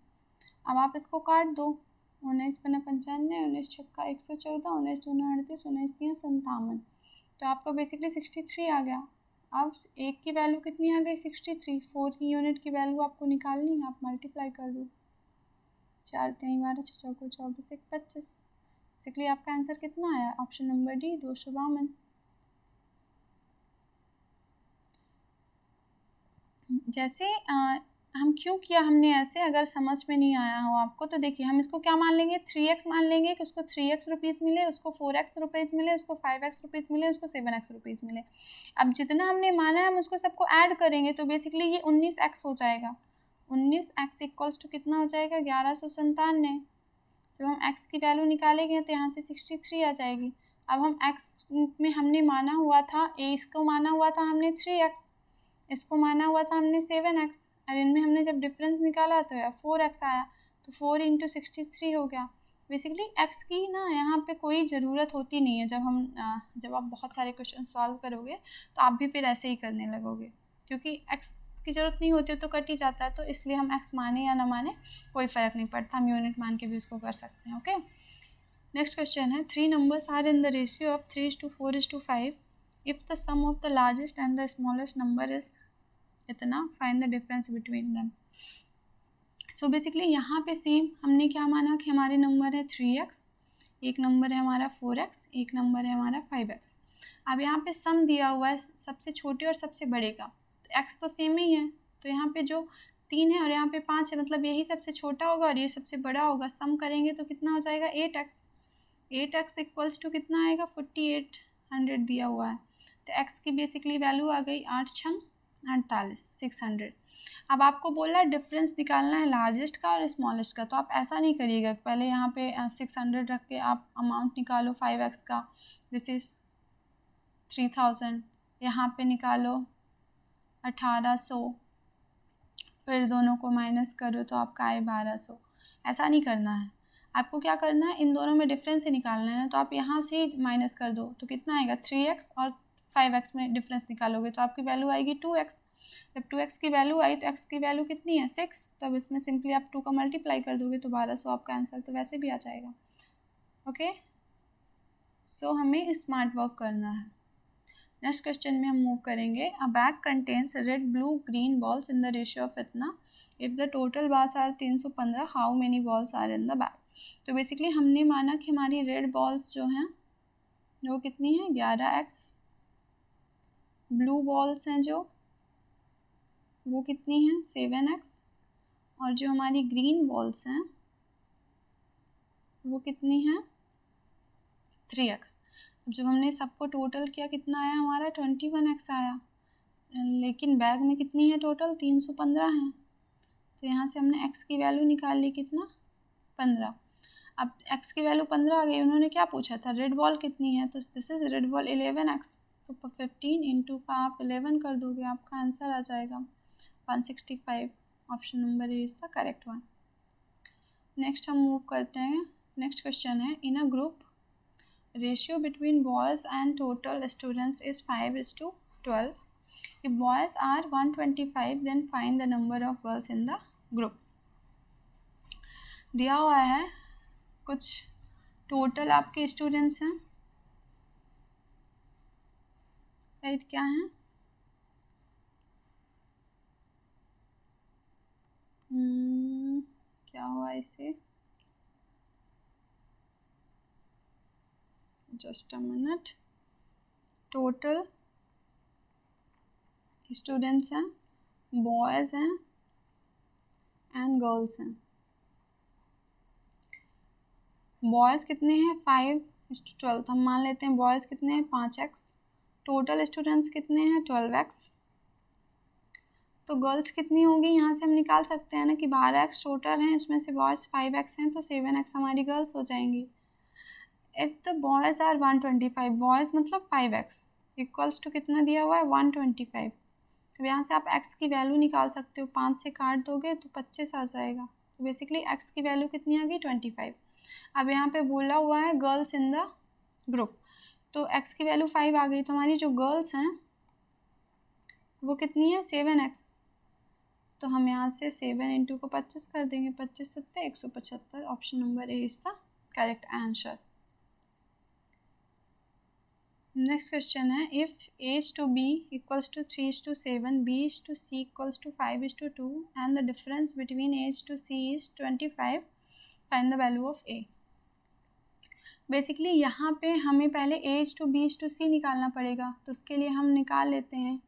Speaker 1: अब आप इसको काट दो, 19 × 95, 19 छक्का 114, 19 दूना 38, 19 3 57। तो आपका बेसिकली 63 आ गया। अब एक की वैल्यू कितनी आ गई 63, 4 की यूनिट की वैल्यू आपको निकालनी है, आप मल्टीप्लाई कर दो, 4 3 12 6 चौको 24 1 25। बेसिकली आपका आंसर कितना आया ऑप्शन नंबर डी 252। जैसे हम क्यों किया हमने ऐसे, अगर समझ में नहीं आया हो आपको तो देखिए हम इसको क्या मान लेंगे 3x मान लेंगे कि उसको 3x रुपीज़ मिले, उसको 4x रुपीज़ मिले, उसको 5x रुपीज़ मिले, उसको 7x रुपीज़ मिले। अब जितना हमने माना है हम उसको सबको ऐड करेंगे, तो बेसिकली ये 19x हो जाएगा। 19x इक्वल्स टू कितना हो जाएगा 1197। जब हम x की वैल्यू निकालेंगे तो यहाँ से 63 आ जाएगी। अब हम x में हमने माना हुआ था a, इसको माना हुआ था हमने 3x, इसको माना हुआ था हमने 7x, और इनमें हमने जब डिफरेंस निकाला तो यार 4x आया, तो 4 × 63 हो गया। बेसिकली x की ना यहाँ पे कोई ज़रूरत होती नहीं है। जब आप बहुत सारे क्वेश्चन सॉल्व करोगे तो आप भी फिर ऐसे ही करने लगोगे, क्योंकि x की ज़रूरत नहीं होती तो कट ही जाता है। तो इसलिए हम x माने या ना माने कोई फ़र्क नहीं पड़ता, हम यूनिट मान के भी उसको कर सकते हैं। ओके, नेक्स्ट क्वेश्चन है 3 numbers are in the ratio of 3:4:5 if the sum of the largest and the smallest number is इतना, find the difference between them. So basically यहाँ पे सेम हमने क्या माना कि हमारे नंबर है 3x, एक नंबर है हमारा 4x, एक नंबर है हमारा 5x। अब यहाँ पे सम दिया हुआ है सबसे छोटे और सबसे बड़े का, तो x तो सेम ही है, तो यहाँ पे जो 3 है और यहाँ पे 5 है, मतलब यही सबसे छोटा होगा और ये सबसे बड़ा होगा। सम करेंगे तो कितना हो जाएगा 8x। 8x इक्वल्स टू कितना आएगा 4800 दिया हुआ है, तो x की बेसिकली वैल्यू आ गई 8 छंग 48 600। अब आपको बोला डिफरेंस निकालना है लार्जेस्ट का और स्मॉलेस्ट का, तो आप ऐसा नहीं करिएगा पहले यहाँ पे 600 रख के आप अमाउंट निकालो 5x का, दिस इज़ 3000, यहाँ पे निकालो 1800, फिर दोनों को माइनस करो तो आपका आए 1200। ऐसा नहीं करना है, आपको क्या करना है इन दोनों में डिफरेंस ही निकालना है ना, तो आप यहाँ से ही माइनस कर दो तो कितना आएगा 3x, और 5x में डिफरेंस निकालोगे तो आपकी वैल्यू आएगी 2x। जब 2x की वैल्यू आई तो x की वैल्यू कितनी है 6, तब इसमें सिंपली आप 2 का मल्टीप्लाई कर दोगे तो 1200 आपका आंसर तो वैसे भी आ जाएगा। ओके, सो हमें स्मार्ट वर्क करना है। नेक्स्ट क्वेश्चन में हम मूव करेंगे। A bag contains red blue green balls in the ratio of इतना, if the total balls are 315 how many balls are in the bag. तो बेसिकली हमने माना कि हमारी रेड बॉल्स जो हैं वो कितनी है 11x, ब्लू बॉल्स हैं जो वो कितनी है 7x, और जो हमारी ग्रीन वॉल्स हैं वो कितनी है 3x। अब जब हमने सबको टोटल किया कितना आया हमारा 21x आया, लेकिन बैग में कितनी है टोटल 315 है, तो यहाँ से हमने x की वैल्यू निकाल ली कितना 15। अब x की वैल्यू 15 आ गई, उन्होंने क्या पूछा था रेड बॉल कितनी है, तो this is red ball 11x, तो 15 इंटू का आप 11 कर दोगे, आपका आंसर आ जाएगा 165। Option number A is the correct one. Next हम मूव करते हैं, नेक्स्ट क्वेश्चन है in a group ratio between boys and total students is 5:12। If boys are 125 then find the number of girls in the group। दिया हुआ है कुछ total आपके students हैं, राइट, क्या हैं क्या हुआ इसे, just a minute, total students हैं, बॉयज़ हैं एंड गर्ल्स हैं। बॉयज़ कितने हैं 5:12, तो हम मान लेते हैं बॉयज़ कितने हैं 5x, टोटल स्टूडेंट्स कितने हैं 12x, तो गर्ल्स कितनी होगी यहाँ से हम निकाल सकते हैं ना कि 12x टोटल हैं, उसमें से बॉयज़ 5x हैं, तो 7x हमारी गर्ल्स हो जाएंगी। If the boys are 125, boys मतलब 5x इक्वल्स टू कितना दिया हुआ है 125। अब यहाँ से आप x की वैल्यू निकाल सकते हो, 5 से काट दोगे तो 25 आ जाएगा, तो बेसिकली x की वैल्यू कितनी आ गई 25। अब यहाँ पे बोला हुआ है गर्ल्स इन द ग्रुप, तो x की वैल्यू 5 आ गई, तो हमारी जो गर्ल्स हैं वो कितनी है 7x, तो हम यहाँ से 7 इंटू को 25 कर देंगे, 25 सत्ते 175। Option number A is the correct answer. Next question है if A:B equals to 3:7, B:C equals to 5:2 and the difference between A:C is 25, find the value of A। Basically यहाँ पे हमें पहले A:B:C निकालना पड़ेगा, तो उसके लिए हम निकाल लेते हैं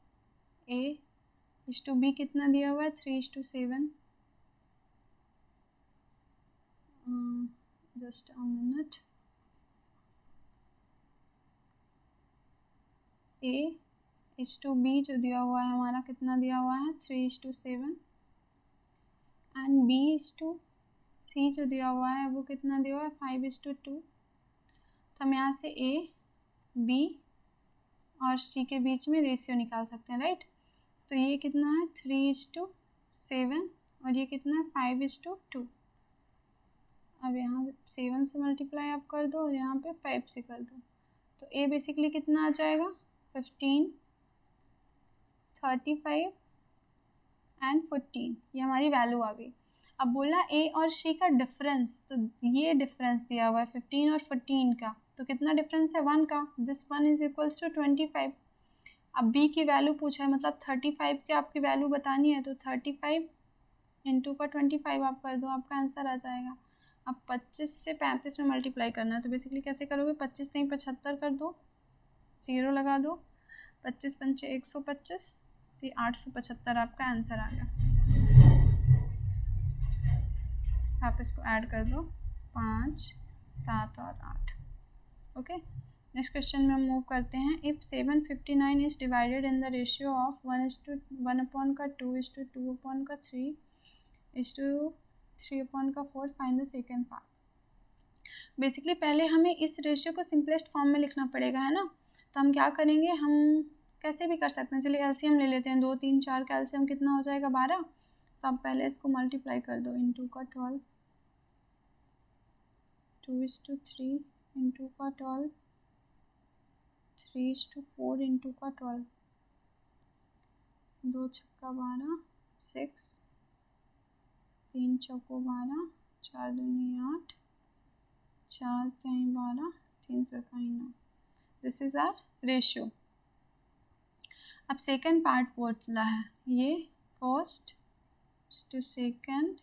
Speaker 1: A:B कितना दिया हुआ है 3:7, जस्ट अ मिनट, A:B जो दिया हुआ है हमारा कितना दिया हुआ है 3:7, एंड B:C जो दिया हुआ है वो कितना दिया हुआ है 5:2। तो हम यहाँ से A, B और C के बीच में रेशियो निकाल सकते हैं, राइट। तो ये कितना है 3:7 और ये कितना है 5:2। अब यहाँ 7 से मल्टीप्लाई आप कर दो और यहाँ पे 5 से कर दो, तो A बेसिकली कितना आ जाएगा 15, 35 एंड 14, ये हमारी वैल्यू आ गई। अब बोला A और C का डिफरेंस, तो ये डिफरेंस दिया हुआ है 15 और 14 का, तो कितना डिफरेंस है 1 का, दिस 1 इज इक्वल्स टू 25। अब B की वैल्यू पूछा है, मतलब 35 की आपकी वैल्यू बतानी है, तो 35 इंटू का 25 आप कर दो, आपका आंसर आ जाएगा। अब 25 से 35 में मल्टीप्लाई करना है, तो बेसिकली कैसे करोगे 25 नहीं 75 कर दो, 0 लगा दो, 25 पंचे 125, तो 875 आपका आंसर आ गया। आप इसको ऐड कर दो 5, 7 और 8। ओके, नेक्स्ट क्वेश्चन में हम मूव करते हैं। If 759 is divided in the ratio of 1:2/2:3 3/4, find the second part. Basically पहले हमें इस रेशियो को सिंपलेस्ट फॉर्म में लिखना पड़ेगा, है ना। तो हम क्या करेंगे, हम कैसे भी कर सकते हैं, चलिए एलसीएम ले लेते हैं, 2, 3, 4 का एलसीएम कितना हो जाएगा 12, तो आप पहले इसको मल्टीप्लाई कर दो, इंटू का 12, 2:3 इंटू का 12, 3:4 इंटू का 12, 2 छक्का 12, 6, 3 चौको 12, 4 दूनी 8, 4 3 12, 3 त्रिकाई 9। This is our ratio. अब सेकंड पार्ट बोला है, ये first to second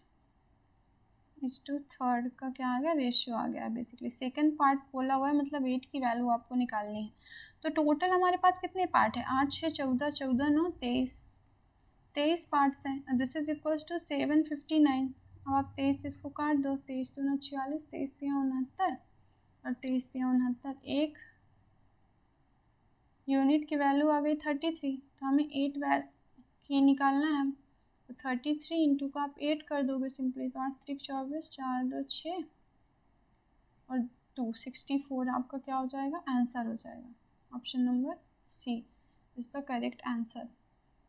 Speaker 1: is to third का क्या आ गया रेशियो आ गया। बेसिकली सेकंड पार्ट बोला हुआ है, मतलब 8 की वैल्यू आपको निकालनी है। तो टोटल हमारे पास कितने पार्ट है 8 6 14, 14 9 23, 23 पार्ट्स हैं, दिस इज इक्वल्स टू 759। अब आप 23 से इसको काट दो, 23 दूना 46, 23 तिया 69 और 23 तिया 69, एक यूनिट की वैल्यू आ गई 33। तो हमें 8 की निकालना है, तो 33 इंटू का आप 8 कर दोगे सिंपली, तो 8 3 24, 4 2 6 और 2 64 आपका क्या हो जाएगा, आंसर हो जाएगा। Option number C is the correct answer.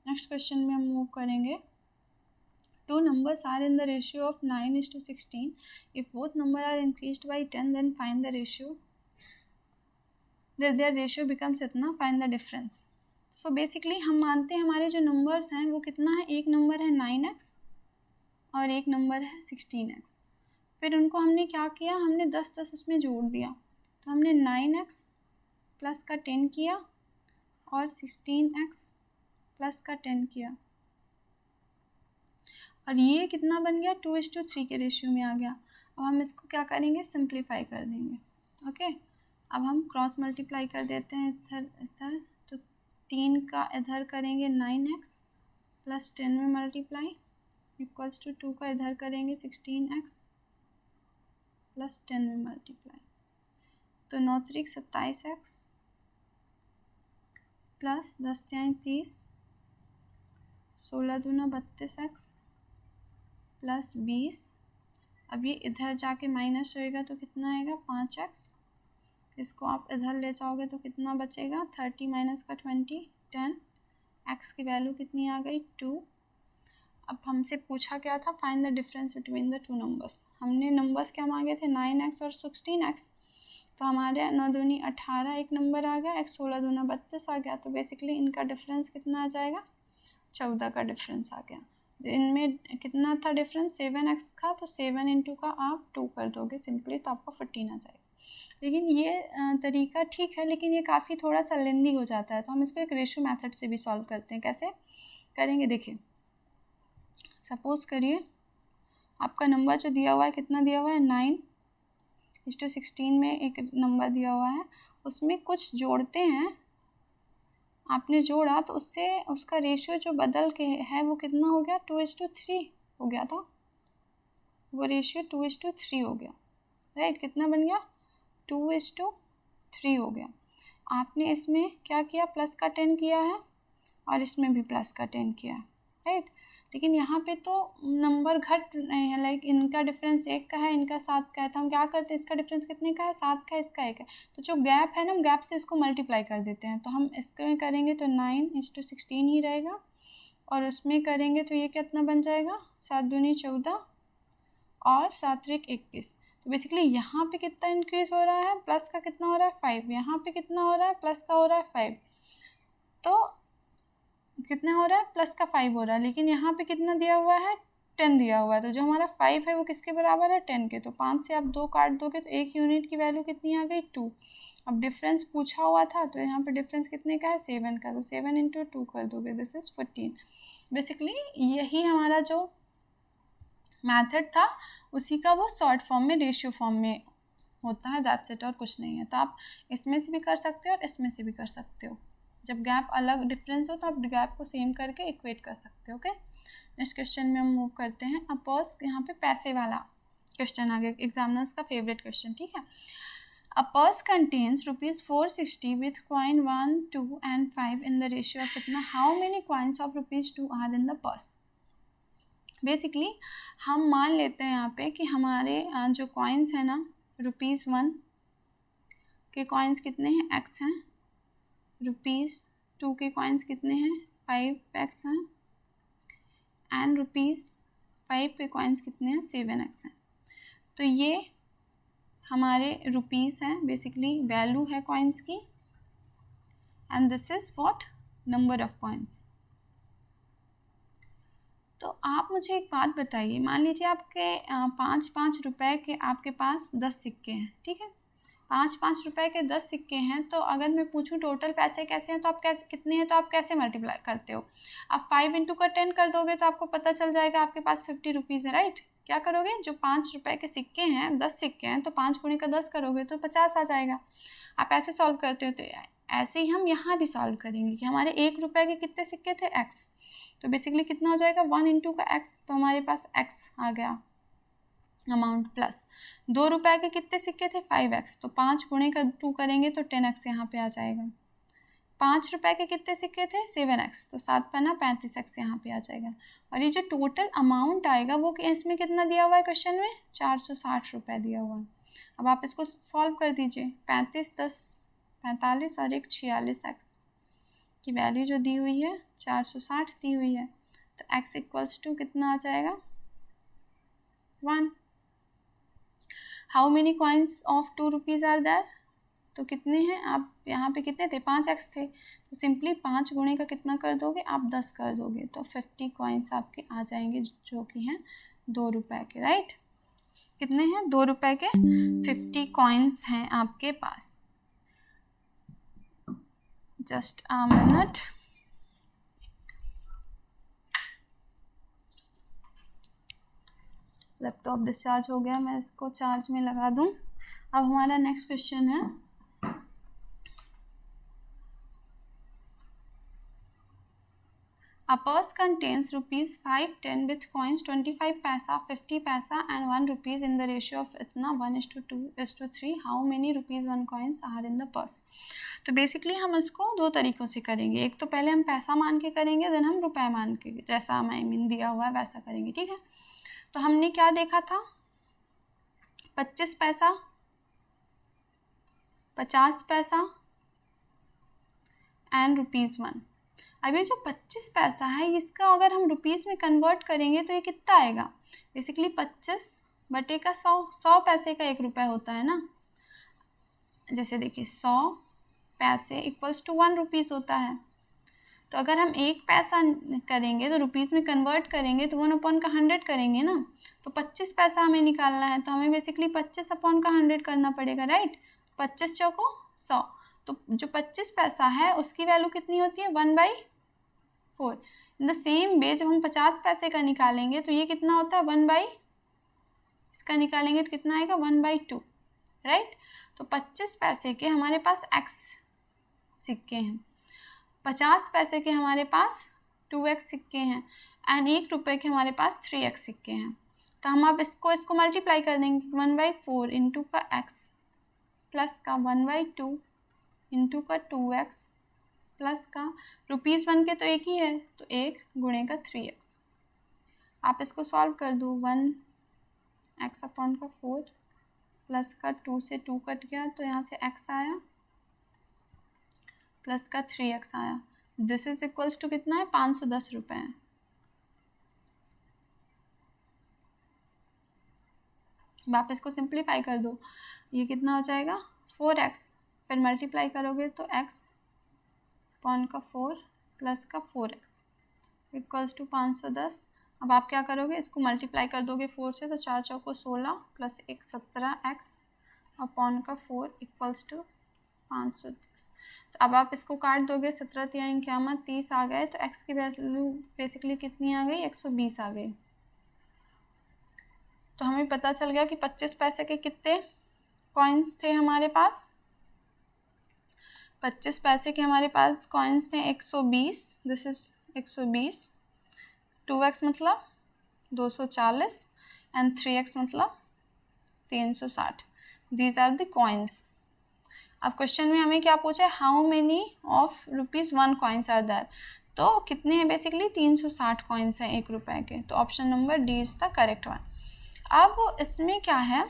Speaker 1: Next question में हम मूव करेंगे। Two numbers are in the ratio of 9:16. If both numbers are increased by 10, then find the ratio. Their ratio becomes इतना, find the difference. So basically हम मानते हैं हमारे जो numbers हैं वो कितना है, एक नंबर है 9x और एक नंबर है 16x। फिर उनको हमने क्या किया, हमने 10 उसमें जोड़ दिया, तो हमने 9x प्लस का 10 किया और 16x प्लस का 10 किया, और ये कितना बन गया, 2:3 के रेशियो में आ गया। अब हम इसको क्या करेंगे, सिंप्लीफाई कर देंगे। ओके, अब हम क्रॉस मल्टीप्लाई कर देते हैं इस तरह, तो 3 का इधर करेंगे 9x प्लस 10 में मल्टीप्लाई इक्वल्स टू 2 का इधर करेंगे 16x प्लस 10 में मल्टीप्लाई, तो 9 3 27x प्लस 10 3 30, 16 दूना 32x प्लस 20। अब ये इधर जाके माइनस होएगा तो कितना आएगा, 5x। इसको आप इधर ले जाओगे तो कितना बचेगा, 30 माइनस का 20 10। x की वैल्यू कितनी आ गई, 2। अब हमसे पूछा क्या था, find the difference between the two numbers. हमने नंबर्स क्या मांगे थे, 9x और 16x। तो हमारे 9 दूनी 18 एक नंबर आ गया, x 16 दूना 32 आ गया। तो बेसिकली इनका डिफरेंस कितना आ जाएगा, 14 का डिफरेंस आ गया। इनमें कितना था डिफरेंस, 7x का, तो 7 इंटू का आप 2 कर दोगे सिंपली, तो आपका 14 आ जाएगा। लेकिन ये तरीका ठीक है, लेकिन ये काफ़ी थोड़ा सा लेंदी हो जाता है, तो हम इसको एक रेशियो मेथड से भी सॉल्व करते हैं। कैसे करेंगे, देखिए सपोज़ करिए आपका नंबर जो दिया हुआ है, कितना दिया हुआ है, 9:16 में एक नंबर दिया हुआ है, उसमें कुछ जोड़ते हैं, आपने जोड़ा तो उससे उसका रेशियो जो बदल के है वो कितना हो गया, 2:3 हो गया था, वो रेशियो 2:3 हो गया, राइट। कितना बन गया, 2:3 हो गया। आपने इसमें क्या किया, प्लस का 10 किया है और इसमें भी प्लस का 10 किया है, राइट। लेकिन यहाँ पे तो नंबर घट रहे हैं, लाइक इनका डिफरेंस 1 का है, इनका 7 का है, तो हम क्या करते हैं, इसका डिफरेंस कितने का है, 7 का है, इसका 1 है, तो जो गैप है ना, हम गैप से इसको मल्टीप्लाई कर देते हैं। तो हम इसमें करेंगे तो 9:16 ही रहेगा, और उसमें करेंगे तो ये कितना बन जाएगा, 7 दूनी 14 और 7 त्रिक 21। तो बेसिकली यहाँ पे कितना इंक्रीज़ हो रहा है, प्लस का कितना हो रहा है, 5। यहाँ पे कितना हो रहा है, प्लस का हो रहा है 5, तो कितना हो रहा है, प्लस का 5 हो रहा है। लेकिन यहाँ पे कितना दिया हुआ है, 10 दिया हुआ है, तो जो हमारा 5 है वो किसके बराबर है, 10 के। तो 5 से आप 2 काट दोगे तो एक यूनिट की वैल्यू कितनी आ गई, 2। अब डिफरेंस पूछा हुआ था, तो यहाँ पे डिफरेंस कितने का है, 7 का, तो 7 इंटू 2 कर दोगे, दिस इज़ 14। बेसिकली यही हमारा जो मैथड था उसी का वो शॉर्ट फॉर्म में, रेशियो फॉर्म में होता है, दैट्स इट, और कुछ नहीं है। तो आप इसमें से भी कर सकते हो और इसमें से भी कर सकते हो। जब गैप अलग डिफरेंस हो तो आप गैप को सेम करके इक्वेट कर सकते हो। ओके, नेक्स्ट क्वेश्चन में हम मूव करते हैं। अपोज यहाँ पे पैसे वाला क्वेश्चन आ गया, एग्जामिनर्स का फेवरेट क्वेश्चन, ठीक है। A purse contains ₹460 with coin 1, 2 and 5 in the ratio of कितना, how many coins of ₹2 are in the purse. Basically हम मान लेते हैं यहाँ पे कि हमारे जो कॉइन्स हैं ना, ₹1 के कॉइन्स कितने हैं, x हैं, ₹2 के कॉइन्स कितने हैं, 5x हैं, एंड ₹5 के कॉइन्स कितने हैं, 7x हैं। तो ये हमारे रुपीस हैं, बेसिकली वैल्यू है कॉइन्स की, and this is what, number of coins. तो आप मुझे एक बात बताइए, मान लीजिए आपके 5-5 रुपए के आपके पास 10 सिक्के हैं, ठीक है। 5-5 रुपए के 10 सिक्के हैं, तो अगर मैं पूछूं टोटल पैसे कैसे हैं, तो आप कैसे कितने हैं, तो आप कैसे मल्टीप्लाई करते हो, आप 5 इंटू का 10 कर दोगे तो आपको पता चल जाएगा आपके पास 50 रुपीज़ है, राइट। क्या करोगे, जो 5 रुपए के सिक्के हैं, 10 सिक्के हैं, तो 5 गुणे का 10 करोगे तो 50 आ जाएगा। आप ऐसे सॉल्व करते हो, तो ऐसे ही हम यहाँ भी सॉल्व करेंगे कि हमारे 1 रुपए के कितने सिक्के थे, x, तो बेसिकली कितना हो जाएगा 1 इंटू का x, तो हमारे पास x आ गया अमाउंट प्लस 2 रुपए के कितने सिक्के थे 5x, तो 5 गुणे का 2 करेंगे तो 10x यहाँ पे आ जाएगा। 5 रुपए के कितने सिक्के थे 7x, तो 7 पन्ना 35x यहाँ पे आ जाएगा। और ये जो टोटल अमाउंट आएगा वो इसमें कितना दिया हुआ है क्वेश्चन में 460 रुपये दिया हुआ है। अब आप इसको सॉल्व कर दीजिए, 35 10 45 और एक 46x की वैल्यू जो दी हुई है 460 दी हुई है, तो x इक्वल्स टू कितना आ जाएगा 1। How many coins of 2 rupees are there, तो कितने हैं आप यहाँ पे कितने थे 5x थे, तो सिंपली 5 गुणे का कितना कर दोगे आप 10 कर दोगे, तो 50 कॉइन्स आपके आ जाएंगे जो कि हैं 2 रुपए के, राइट। कितने हैं 2 रुपए के 50 कॉइन्स हैं आपके पास। Just a minute, laptop discharge हो गया, मैं इसको चार्ज में लगा दूं। अब हमारा नेक्स्ट क्वेश्चन है A purse contains rupees 5, 10 with coins 25 paisa, 50 paisa and 1 rupees in the ratio of इतना 1:2:3. How many rupees 1 coins are in the purse? तो बेसिकली हम इसको दो तरीक़ों से करेंगे। एक तो पहले हम पैसा मान के करेंगे, देन हम रुपए मान के, जैसा हमें दिया हुआ है वैसा करेंगे, ठीक है। तो हमने क्या देखा था 25 पैसा 50 पैसा एंड ₹1। अब ये जो 25 पैसा है इसका अगर हम रुपीज़ में कन्वर्ट करेंगे तो ये कितना आएगा, बेसिकली 25 बटे का 100 पैसे का 1 रुपये होता है ना। जैसे देखिए 100 पैसे इक्वल्स टू 1 रुपीज़ होता है। तो अगर हम 1 पैसा करेंगे तो रुपीज़ में कन्वर्ट करेंगे तो 1/100 करेंगे ना, तो 25 पैसा हमें निकालना है, तो हमें बेसिकली 25/100 करना पड़ेगा, राइट। 25 चौको 100, तो जो 25 पैसा है उसकी वैल्यू कितनी होती है 1/4। इन द सेम वे जब हम 50 पैसे का निकालेंगे तो ये कितना होता है इसका निकालेंगे तो कितना आएगा 1/2, राइट। तो 25 पैसे के हमारे पास x सिक्के हैं, 50 पैसे के हमारे पास 2x सिक्के हैं एंड 1 रुपये के हमारे पास 3x सिक्के हैं। तो हम अब इसको मल्टीप्लाई कर देंगे 1/4 इंटू का x प्लस का 1/2 इंटू का 2x प्लस का रुपीज़ 1 के तो एक ही है तो 1 गुणे का 3x। आप इसको सॉल्व कर दो, 1x/4 प्लस का 2 से 2 कट गया तो यहाँ से x आया प्लस का 3x आया। दिस इज इक्वल्स टू कितना है 510 रुपये है। आप इसको सिंप्लीफाई कर दो, ये कितना हो जाएगा 4x, फिर मल्टीप्लाई करोगे तो x/4 प्लस का 4x इक्वल्स टू 510। अब आप क्या करोगे, इसको मल्टीप्लाई कर दोगे 4 से, तो 4 चौको 16 प्लस 1 17x/4 इक्वल्स टू 510। तो अब आप इसको काट दोगे, 17 × 51 30 आ गए, तो x की वैल्यू बेसिकली कितनी आ गई 120 आ गई। तो हमें पता चल गया कि 25 पैसे के कितने कॉइन्स थे हमारे पास, 25 पैसे के हमारे पास कॉइन्स थे 120, दिस इज 120, 2x मतलब 240 एंड 3x मतलब 360। These are the coins. अब क्वेश्चन में हमें क्या पूछा है, how many of ₹1 coins are there, तो कितने हैं बेसिकली 360 कॉइन्स हैं 1 रुपए के, तो option number D is the correct one. अब इसमें क्या है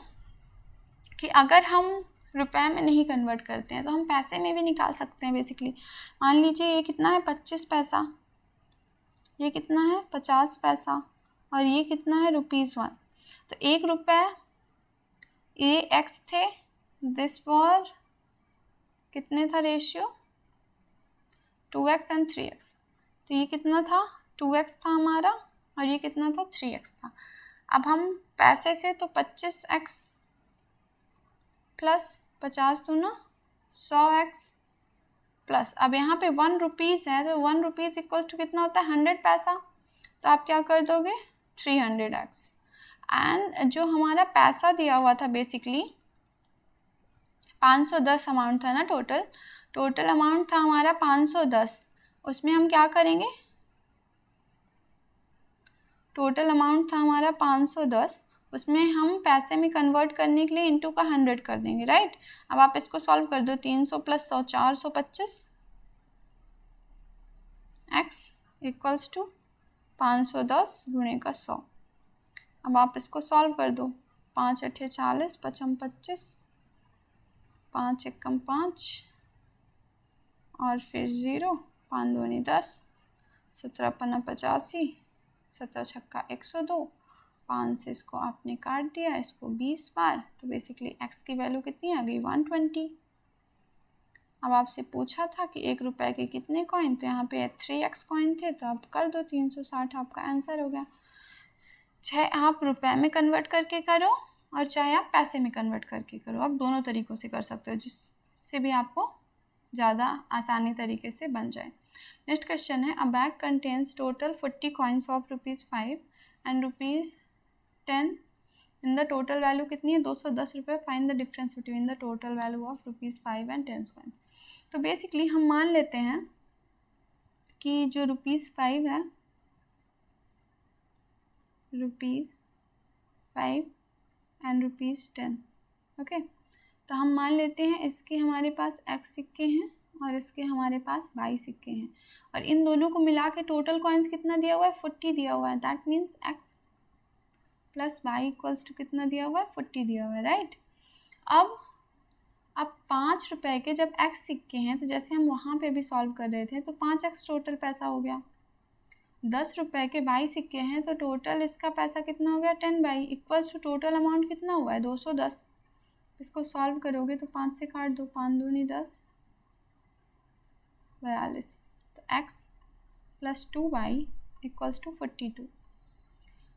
Speaker 1: कि अगर हम रुपए में नहीं कन्वर्ट करते हैं तो हम पैसे में भी निकाल सकते हैं बेसिकली। मान लीजिए ये कितना है 25 पैसा, ये कितना है 50 पैसा और ये कितना है ₹1। तो 1 रुपये ये x थे, दिस फॉर कितने था रेशियो 2x एंड 3x, तो ये कितना था 2x था हमारा और ये कितना था 3x था। अब हम पैसे से तो 25x प्लस 50 दूना 100x प्लस, अब यहाँ पे 1 रुपीज़ है तो 1 रुपीज़ इक्वल्स टू कितना होता है 100 पैसा, तो आप क्या कर दोगे 300x। एंड जो हमारा पैसा दिया हुआ था बेसिकली 510 अमाउंट था ना, टोटल अमाउंट था हमारा 510, उसमें हम क्या करेंगे टोटल अमाउंट था हमारा 510, उसमें हम पैसे में कन्वर्ट करने के लिए इंटू का 100 कर देंगे, राइट। अब आप इसको सॉल्व कर दो, 300 + 100 425 x इक्वल्स टू 510 गुणे का 100। अब आप इसको सॉल्व कर दो, 5 × 8 = 40, 5 × 25, 5 × 1 = 5 और फिर 0, 5 × 2 = 10, 17 × 5 = 85, 17 × 6 = 102, 5 से इसको आपने काट दिया, इसको 20 बार, तो बेसिकली x की वैल्यू कितनी आ गई 120। अब आपसे पूछा था कि 1 रुपए के कितने कॉइन, तो यहाँ पे 3x कॉइन थे, तो आप कर दो 360, आपका आंसर हो गया। चाहे आप रुपए में कन्वर्ट करके करो और चाहे आप पैसे में कन्वर्ट करके करो, आप दोनों तरीक़ों से कर सकते हो, जिससे भी आपको ज़्यादा आसानी तरीके से बन जाए। नेक्स्ट क्वेश्चन है, अ bag contains total 40 coins of ₹5 and ₹10, in the total value कितनी है 210 रुपये, find the difference between the total value of ₹5 and 10 coins. तो बेसिकली हम मान लेते हैं कि जो ₹5 है, ₹5 एंड ₹10, ओके। तो हम मान लेते हैं इसके हमारे पास x सिक्के हैं और इसके हमारे पास y सिक्के हैं, और इन दोनों को मिला के टोटल कॉइन्स कितना दिया हुआ है 40 दिया हुआ है, that means x + y equals to कितना दिया हुआ है 40 दिया हुआ है, राइट। अब 5 रुपए के जब x सिक्के हैं, तो जैसे हम वहाँ पे भी सॉल्व कर रहे थे, तो 5x टोटल पैसा हो गया। 10 रुपए के y सिक्के हैं, तो टोटल इसका पैसा कितना हो गया 10y equals to total amount कितना हुआ है 210। इसको सॉल्व करोगे तो 5 से काट दो, 5 दूनी 10, 42, तो x + 2y इक्वल्स टू 42।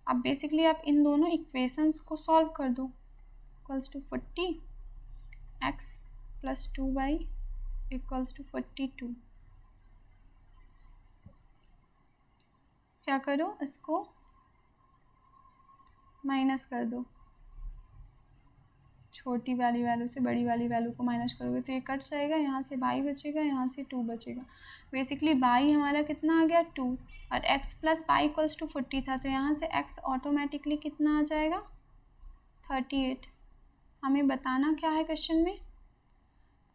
Speaker 1: अब बेसिकली आप इन दोनों इक्वेशंस को सॉल्व कर दो, equals to 40, x + 2y equals to 42। क्या करो, इसको माइनस कर दो, छोटी वाली वैल्यू से बड़ी वाली वैल्यू को माइनस करोगे तो ये कट जाएगा, यहाँ से y बचेगा, यहाँ से 2 बचेगा। बेसिकली y हमारा कितना आ गया 2, और x + y इक्वल्स टू 40 था, तो यहाँ से x ऑटोमेटिकली कितना आ जाएगा 38। हमें बताना क्या है क्वेश्चन में,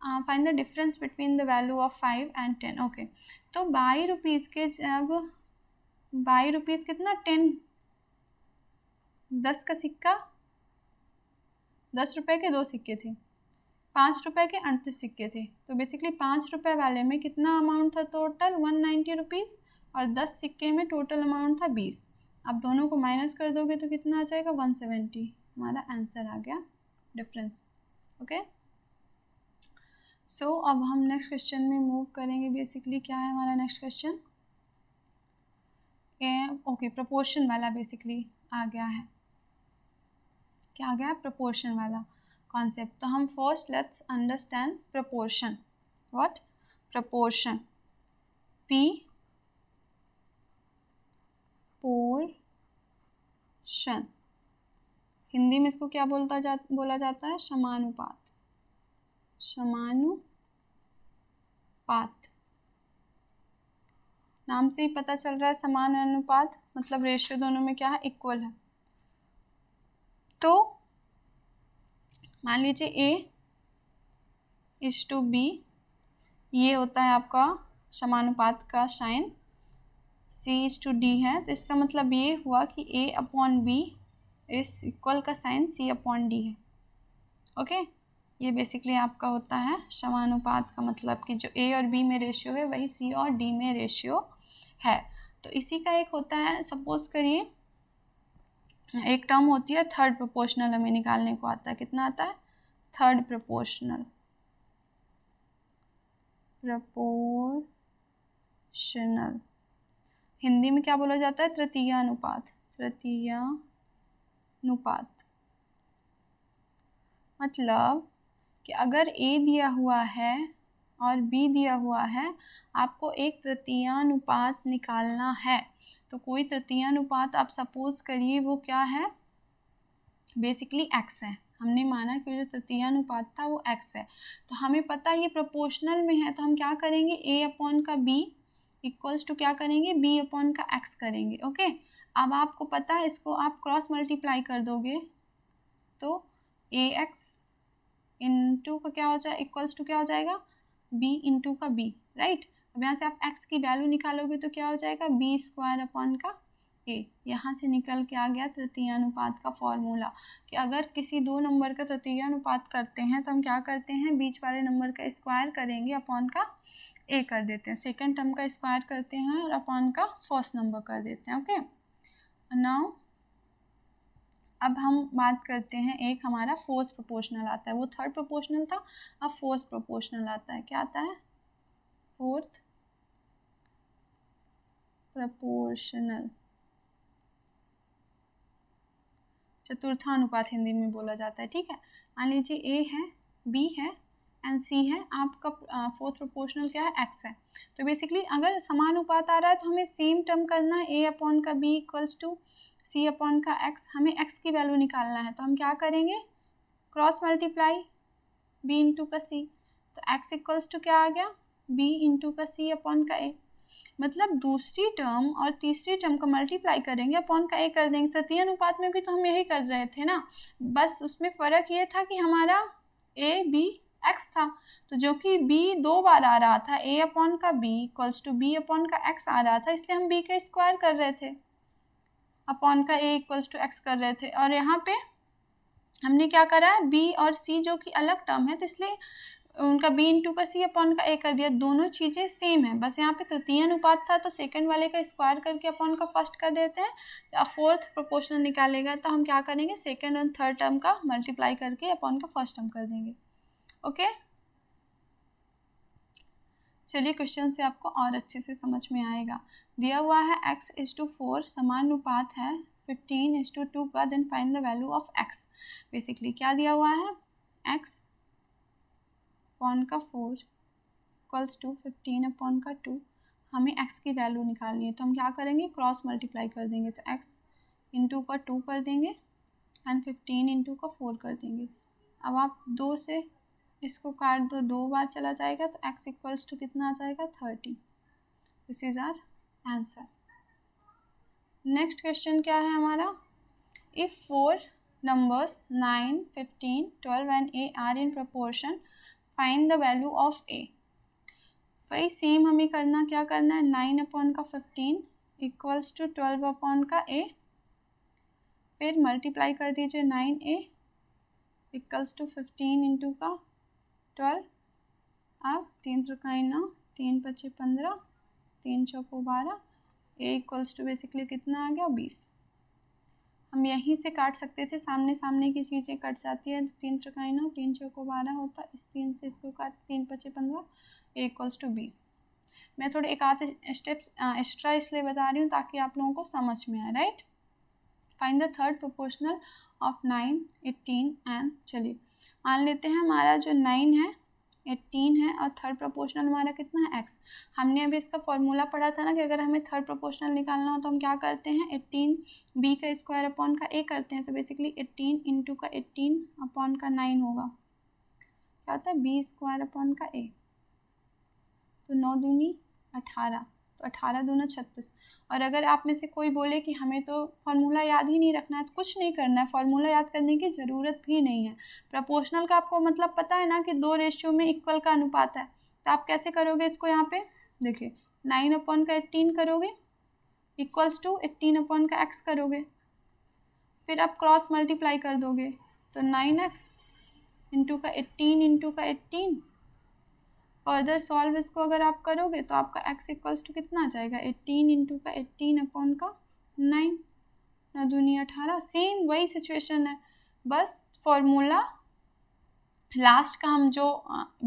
Speaker 1: find the difference between the value of 5 and 10, okay. तो ₹22 के जब ₹22 कितना 10, 10 का सिक्का, 10 रुपए के 2 सिक्के थे, 5 रुपए के 38 सिक्के थे, तो बेसिकली 5 रुपए वाले में कितना अमाउंट था टोटल 190 रुपीज़, और 10 सिक्के में टोटल अमाउंट था 20। अब दोनों को माइनस कर दोगे तो कितना आ जाएगा 170, हमारा आंसर आ गया डिफरेंस, ओके। सो अब हम नेक्स्ट क्वेश्चन में मूव करेंगे। बेसिकली क्या है हमारा नेक्स्ट क्वेश्चन, ओके प्रोपोर्शन वाला बेसिकली आ गया है। क्या आ गया, प्रोपोर्शन वाला कॉन्सेप्ट। तो हम first let's understand proportion. What, proportion, P portion, Hindi में इसको क्या बोला जाता है, समानुपात, समानुपात। नाम से ही पता चल रहा है समान अनुपात, मतलब रेशियो दोनों में क्या है, इक्वल है। तो मान लीजिए A = B, ये होता है आपका समानुपात का साइन, C = D है, तो इसका मतलब ये हुआ कि A/B इस इक्वल का साइन C/D है, ओके। ये बेसिकली आपका होता है समानुपात का मतलब कि जो A और B में रेशियो है वही C और D में रेशियो है। तो इसी का एक होता है, सपोज करिए एक टर्म होती है थर्ड प्रोपोर्शनल, हमें निकालने को आता है, कितना आता है थर्ड प्रोपोर्शनल, हिंदी में क्या बोला जाता है, तृतीयानुपात, तृतीयानुपात। मतलब कि अगर A दिया हुआ है और B दिया हुआ है, आपको एक तृतीयानुपात निकालना है। तो कोई तृतीयानुपात आप सपोज करिए वो क्या है, बेसिकली x है, हमने माना कि जो तृतीयानुपात था वो x है। तो हमें पता है ये प्रोपोर्शनल में है, तो हम क्या करेंगे A/B इक्वल्स टू क्या करेंगे B/x करेंगे, ओके। अब आपको पता है इसको आप क्रॉस मल्टीप्लाई कर दोगे तो ax इंटू का क्या हो जाए इक्वल्स टू क्या हो जाएगा b इंटू का b, राइट। अब यहाँ से आप x की वैल्यू निकालोगे तो क्या हो जाएगा b स्क्वायर अपॉन का a। यहाँ से निकल के आ गया तृतीयानुपात का फॉर्मूला कि अगर किसी दो नंबर का तृतीयानुपात करते हैं तो हम क्या करते हैं, बीच वाले नंबर का स्क्वायर करेंगे अपॉन का a कर देते हैं, सेकेंड टर्म का स्क्वायर करते हैं और अपॉन का फर्स्ट नंबर कर देते हैं। ओके, नाउ अब हम बात करते हैं, एक हमारा फोर्थ प्रोपोर्शनल आता है, वो थर्ड प्रोपोर्शनल था, अब फोर्थ प्रोपोर्शनल आता है। क्या आता है? फोर्थ प्रोपोर्शनल, चतुर्थानुपात हिंदी में बोला जाता है, ठीक है। मान लीजिए ए है, बी है एंड सी है, आपका फोर्थ प्रोपोर्शनल क्या है, एक्स है। तो बेसिकली अगर समानुपात आ रहा है तो हमें सेम टर्म करना है, ए अपॉन का B equals to c upon का एक्स, हमें एक्स की वैल्यू निकालना है तो हम क्या करेंगे, क्रॉस मल्टीप्लाई बी इंटू का सी, तो एक्स इक्वल्स टू क्या आ गया, बी इंटू का सी अपॉन का ए। मतलब दूसरी टर्म और तीसरी टर्म का मल्टीप्लाई करेंगे अपॉन का ए कर देंगे। तृतीय अनुपात में भी तो हम यही कर रहे थे ना, बस उसमें फ़र्क ये था कि हमारा ए बी एक्स था, तो जो कि बी दो बार आ रहा था, ए अपॉन का B equals to b upon का एक्स आ रहा था, इसलिए हम बी का स्क्वायर कर रहे थे अपॉन का ए इक्वल्स टू एक्स कर रहे थे। और यहाँ पे हमने क्या करा है, बी और सी जो कि अलग टर्म है तो इसलिए उनका b इंटू का सी अपॉन का a कर दिया, दोनों चीज़ें सेम है, बस यहाँ पे तृतीय अनुपात था तो सेकंड वाले का स्क्वायर करके अपॉन का फर्स्ट कर देते हैं। अब फोर्थ प्रोपोर्शनल निकालेगा तो हम क्या करेंगे, सेकंड और थर्ड टर्म का मल्टीप्लाई करके अपॉन का फर्स्ट टर्म कर देंगे। ओके, चलिए क्वेश्चन से आपको और अच्छे से समझ में आएगा। दिया हुआ है x/4 समानुपात है 15/2 का, then find the value of x। Basically क्या दिया हुआ है, x अपॉन का 4 इक्वल्स टू 15 अपॉन का 2, हमें x की वैल्यू निकालनी है तो हम क्या करेंगे, क्रॉस मल्टीप्लाई कर देंगे, तो x इंटू का 2 कर देंगे एंड 15 इंटू का 4 कर देंगे। अब आप 2 से इसको काट दो, 2 बार चला जाएगा तो x इक्वल्स टू कितना आ जाएगा, 30। This is our answer. Next question क्या है हमारा, if 4 numbers 9, 15, 12 and a are in proportion, find the value of a। वही सेम हमें करना, क्या करना है, 9 अपॉन का 15 इक्वल्स टू 12 अपॉन का a, फिर मल्टीप्लाई कर दीजिए 9a इक्वल्स टू 15 इंटू का 12। अब 3 त्रिकाई 9, 3 पचे 15, 3 चौको 12, a इक्वल्स टू बेसिकली कितना आ गया, 20। हम यहीं से काट सकते थे, सामने सामने की चीज़ें कट जाती है, 3 त्रिकाई 9, 3 चौको 12 होता, इस 3 से इसको काट, 3 पचे 15, a इक्वल्स टू 20। मैं थोड़े एक आधे स्टेप्स एक्स्ट्रा इसलिए बता रही हूँ ताकि आप लोगों को समझ में आए, right. Find the third proportional of 9, 18 and, चलिए मान लेते हैं हमारा जो 9 है, 18 है और थर्ड प्रोपोर्शनल हमारा कितना है, x। हमने अभी इसका फॉर्मूला पढ़ा था ना कि अगर हमें थर्ड प्रोपोर्शनल निकालना हो तो हम क्या करते हैं, 18 b का स्क्वायर अपॉन का a करते हैं, तो बेसिकली 18 इंटू का 18 अपॉन का 9 होगा, क्या होता है, b स्क्वायर अपॉन का a, तो 9 दूनी 18, तो 18 दूना 36। और अगर आप में से कोई बोले कि हमें तो फार्मूला याद ही नहीं रखना है, तो कुछ नहीं करना है, फार्मूला याद करने की ज़रूरत भी नहीं है। प्रोपोर्शनल का आपको मतलब पता है ना कि 2 रेशियो में इक्वल का अनुपात है, तो आप कैसे करोगे इसको, यहाँ पे देखिए 9 अपॉन का 18 करोगे इक्वल्स टू 18 अपॉन का x करोगे, फिर आप क्रॉस मल्टीप्लाई कर दोगे तो 9x इंटू का 18 इंटू का 18, फर्दर सॉल्व इसको अगर आप करोगे तो आपका x इक्वल्स टू कितना आ जाएगा, 18 इंटू का 18 अपॉन का 9, 9 दूनी 18। सेम वही सिचुएशन है, बस फॉर्मूला लास्ट का हम जो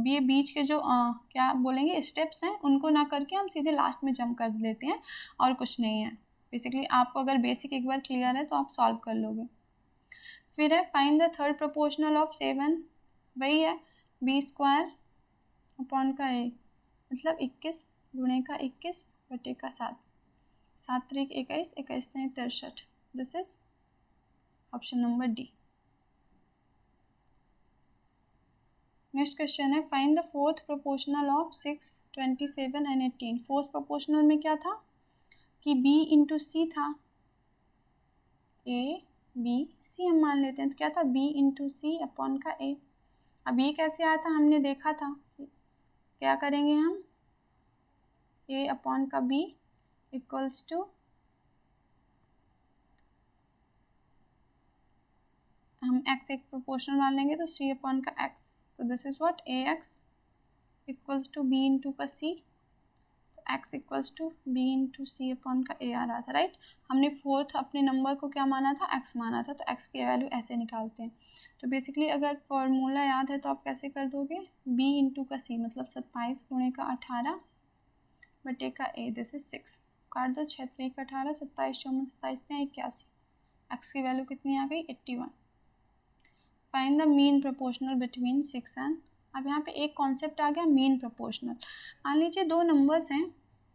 Speaker 1: ये बीच के जो क्या बोलेंगे स्टेप्स हैं उनको ना करके हम सीधे लास्ट में जंप कर लेते हैं, और कुछ नहीं है। बेसिकली आपको अगर बेसिक एक बार क्लियर है तो आप सॉल्व कर लोगे। फिर है find the third proportional of 7, वही है b स्क्वायर अपॉन का a, मतलब 21 गुणे का 21 बटे का 7, 7 त्रिक 21, 21 त्रिक 63। This is option number D. Next question है find the fourth proportional of 6, 27 and 18। Fourth proportional में क्या था कि b इंटू सी था, ए बी सी हम मान लेते हैं। तो क्या था, बी इंटू सी अपॉन का ए। अब ये कैसे आया था, हमने देखा था। क्या करेंगे हम, ए अपॉन का बी इक्वल्स टू हम एक्स एक प्रोपोर्शनल मान लेंगे तो सी अपॉन का एक्स। तो this is what A X equals to B into का सी। तो x equals to B into C upon का ए आ रहा था, राइट। हमने फोर्थ अपने नंबर को क्या माना था, एक्स माना था। तो एक्स की वैल्यू ऐसे निकालते हैं। तो बेसिकली अगर फॉर्मूला याद है तो आप कैसे कर दोगे, बी इंटू का सी मतलब 27 गुणे का 18 बटे का ए, दिस इज 6। काट दो, 6 3 का 18, 27 चौवन 27 81। एक्स की वैल्यू कितनी आ गई, 81। Find the mean proportional between 6 and, अब यहाँ पे एक कॉन्सेप्ट आ गया मीन प्रोपोर्शनल। मान लीजिए दो नंबर्स हैं,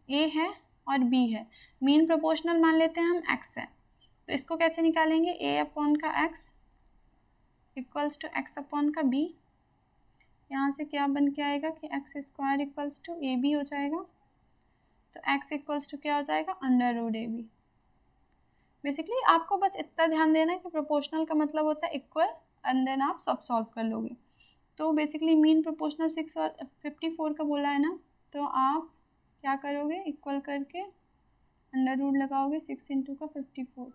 Speaker 1: ए है और बी है। मीन प्रोपोर्शनल मान लेते हैं हम एक्स है। तो इसको कैसे निकालेंगे, ए अपॉन का x equals to x upon का बी। यहाँ से क्या बन के आएगा कि x square equals to a b हो जाएगा। तो एक्स इक्वल्स टू क्या हो जाएगा, under root a b. Basically आपको बस इतना ध्यान देना है कि प्रोपोर्शनल का मतलब होता है इक्वल, एंड देन आप सब सॉल्व कर लोगे। तो बेसिकली मीन प्रोपोर्शनल 6 और 54 का बोला है ना, तो आप क्या करोगे, इक्वल करके अंडर रूट लगाओगे 6 इंटू का 54।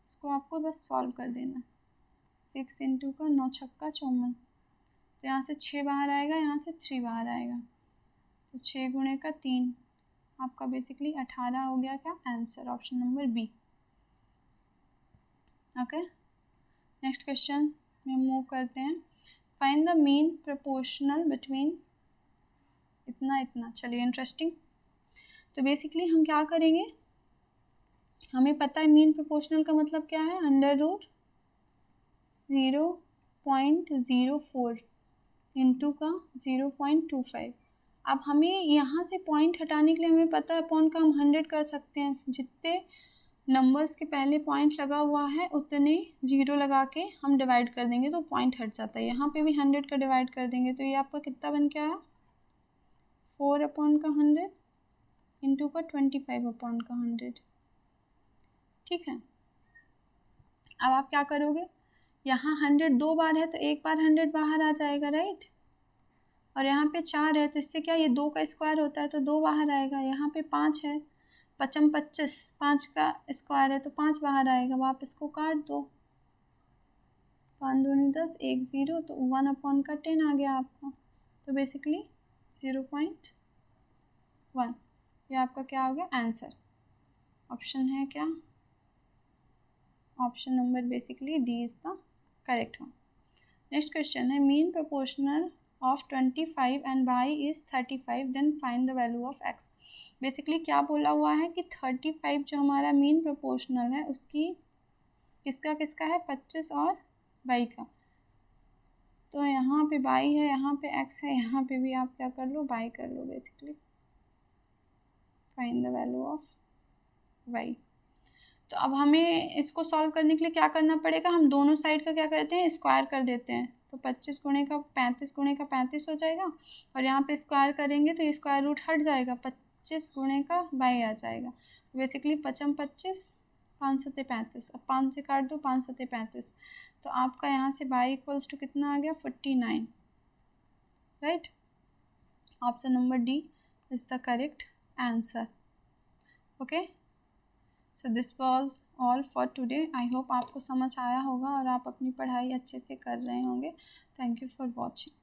Speaker 1: इसको आपको बस सॉल्व कर देना। 6 इंटू का 9 छक्का 54। तो यहाँ से 6 बाहर आएगा, यहाँ से 3 बाहर आएगा। तो 6 गुणे का 3 आपका बेसिकली 18 हो गया क्या answer, option number B. Okay, next question में मूव करते हैं। Find the mean proportional between इतना इतना। चलिए इंटरेस्टिंग। तो बेसिकली हम क्या करेंगे, हमें पता है मीन प्रोपोर्शनल का मतलब क्या है, अंडर रूट 0.04 इंटू का 0.25। अब हमें यहाँ से पॉइंट हटाने के लिए हमें पता है अपॉन का हम 100 कर सकते हैं। जितने नंबर्स के पहले पॉइंट लगा हुआ है उतने जीरो लगा के हम डिवाइड कर देंगे तो पॉइंट हट जाता है। यहाँ पे भी 100 का डिवाइड कर देंगे तो ये आपका कितना बन के आया, 4 अपॉन का 100 इंटू का 25 अपॉन का 100। ठीक है, अब आप क्या करोगे, यहाँ 100 दो बार है तो एक बार 100 बाहर आ जाएगा, राइट। और यहाँ पे 4 है तो इससे क्या, ये 2 का स्क्वायर होता है तो 2 बाहर आएगा। यहाँ पे 5 है, 5 25, 5 का स्क्वायर है तो 5 बाहर आएगा। अब आप इसको काट दो, 5 दूनी 10, 1 0, तो 1 अपॉन का 10 आ गया आपका। तो बेसिकली 0.1 ये आपका क्या हो गया आंसर। ऑप्शन है क्या, option number basically D is the correct one. Next question है, mean proportional of 25 and y is 35, then find the value of x। Basically क्या बोला हुआ है कि 35 जो हमारा मीन प्रोपोर्शनल है उसकी किसका किसका है, 25 और y का। तो यहाँ पे y है, यहाँ पे x है, यहाँ पे भी आप क्या कर लो, y कर लो। Basically find the value of y। तो अब हमें इसको सॉल्व करने के लिए क्या करना पड़ेगा, हम दोनों साइड का क्या करते हैं, स्क्वायर कर देते हैं। तो 25 गुणे का 35 गुणे का 35 हो जाएगा और यहाँ पे स्क्वायर करेंगे तो ये स्क्वायर रूट हट जाएगा, 25 गुणे का y आ जाएगा। बेसिकली 5 25, 5 7 35। अब 5 से काट दो, 5 7 35। तो आपका यहाँ से y इक्वल्स टू कितना आ गया, 49, right. Option number D is the correct answer. Okay, so this was all for today. I hope आपको समझ आया होगा और आप अपनी पढ़ाई अच्छे से कर रहे होंगे। Thank you for watching.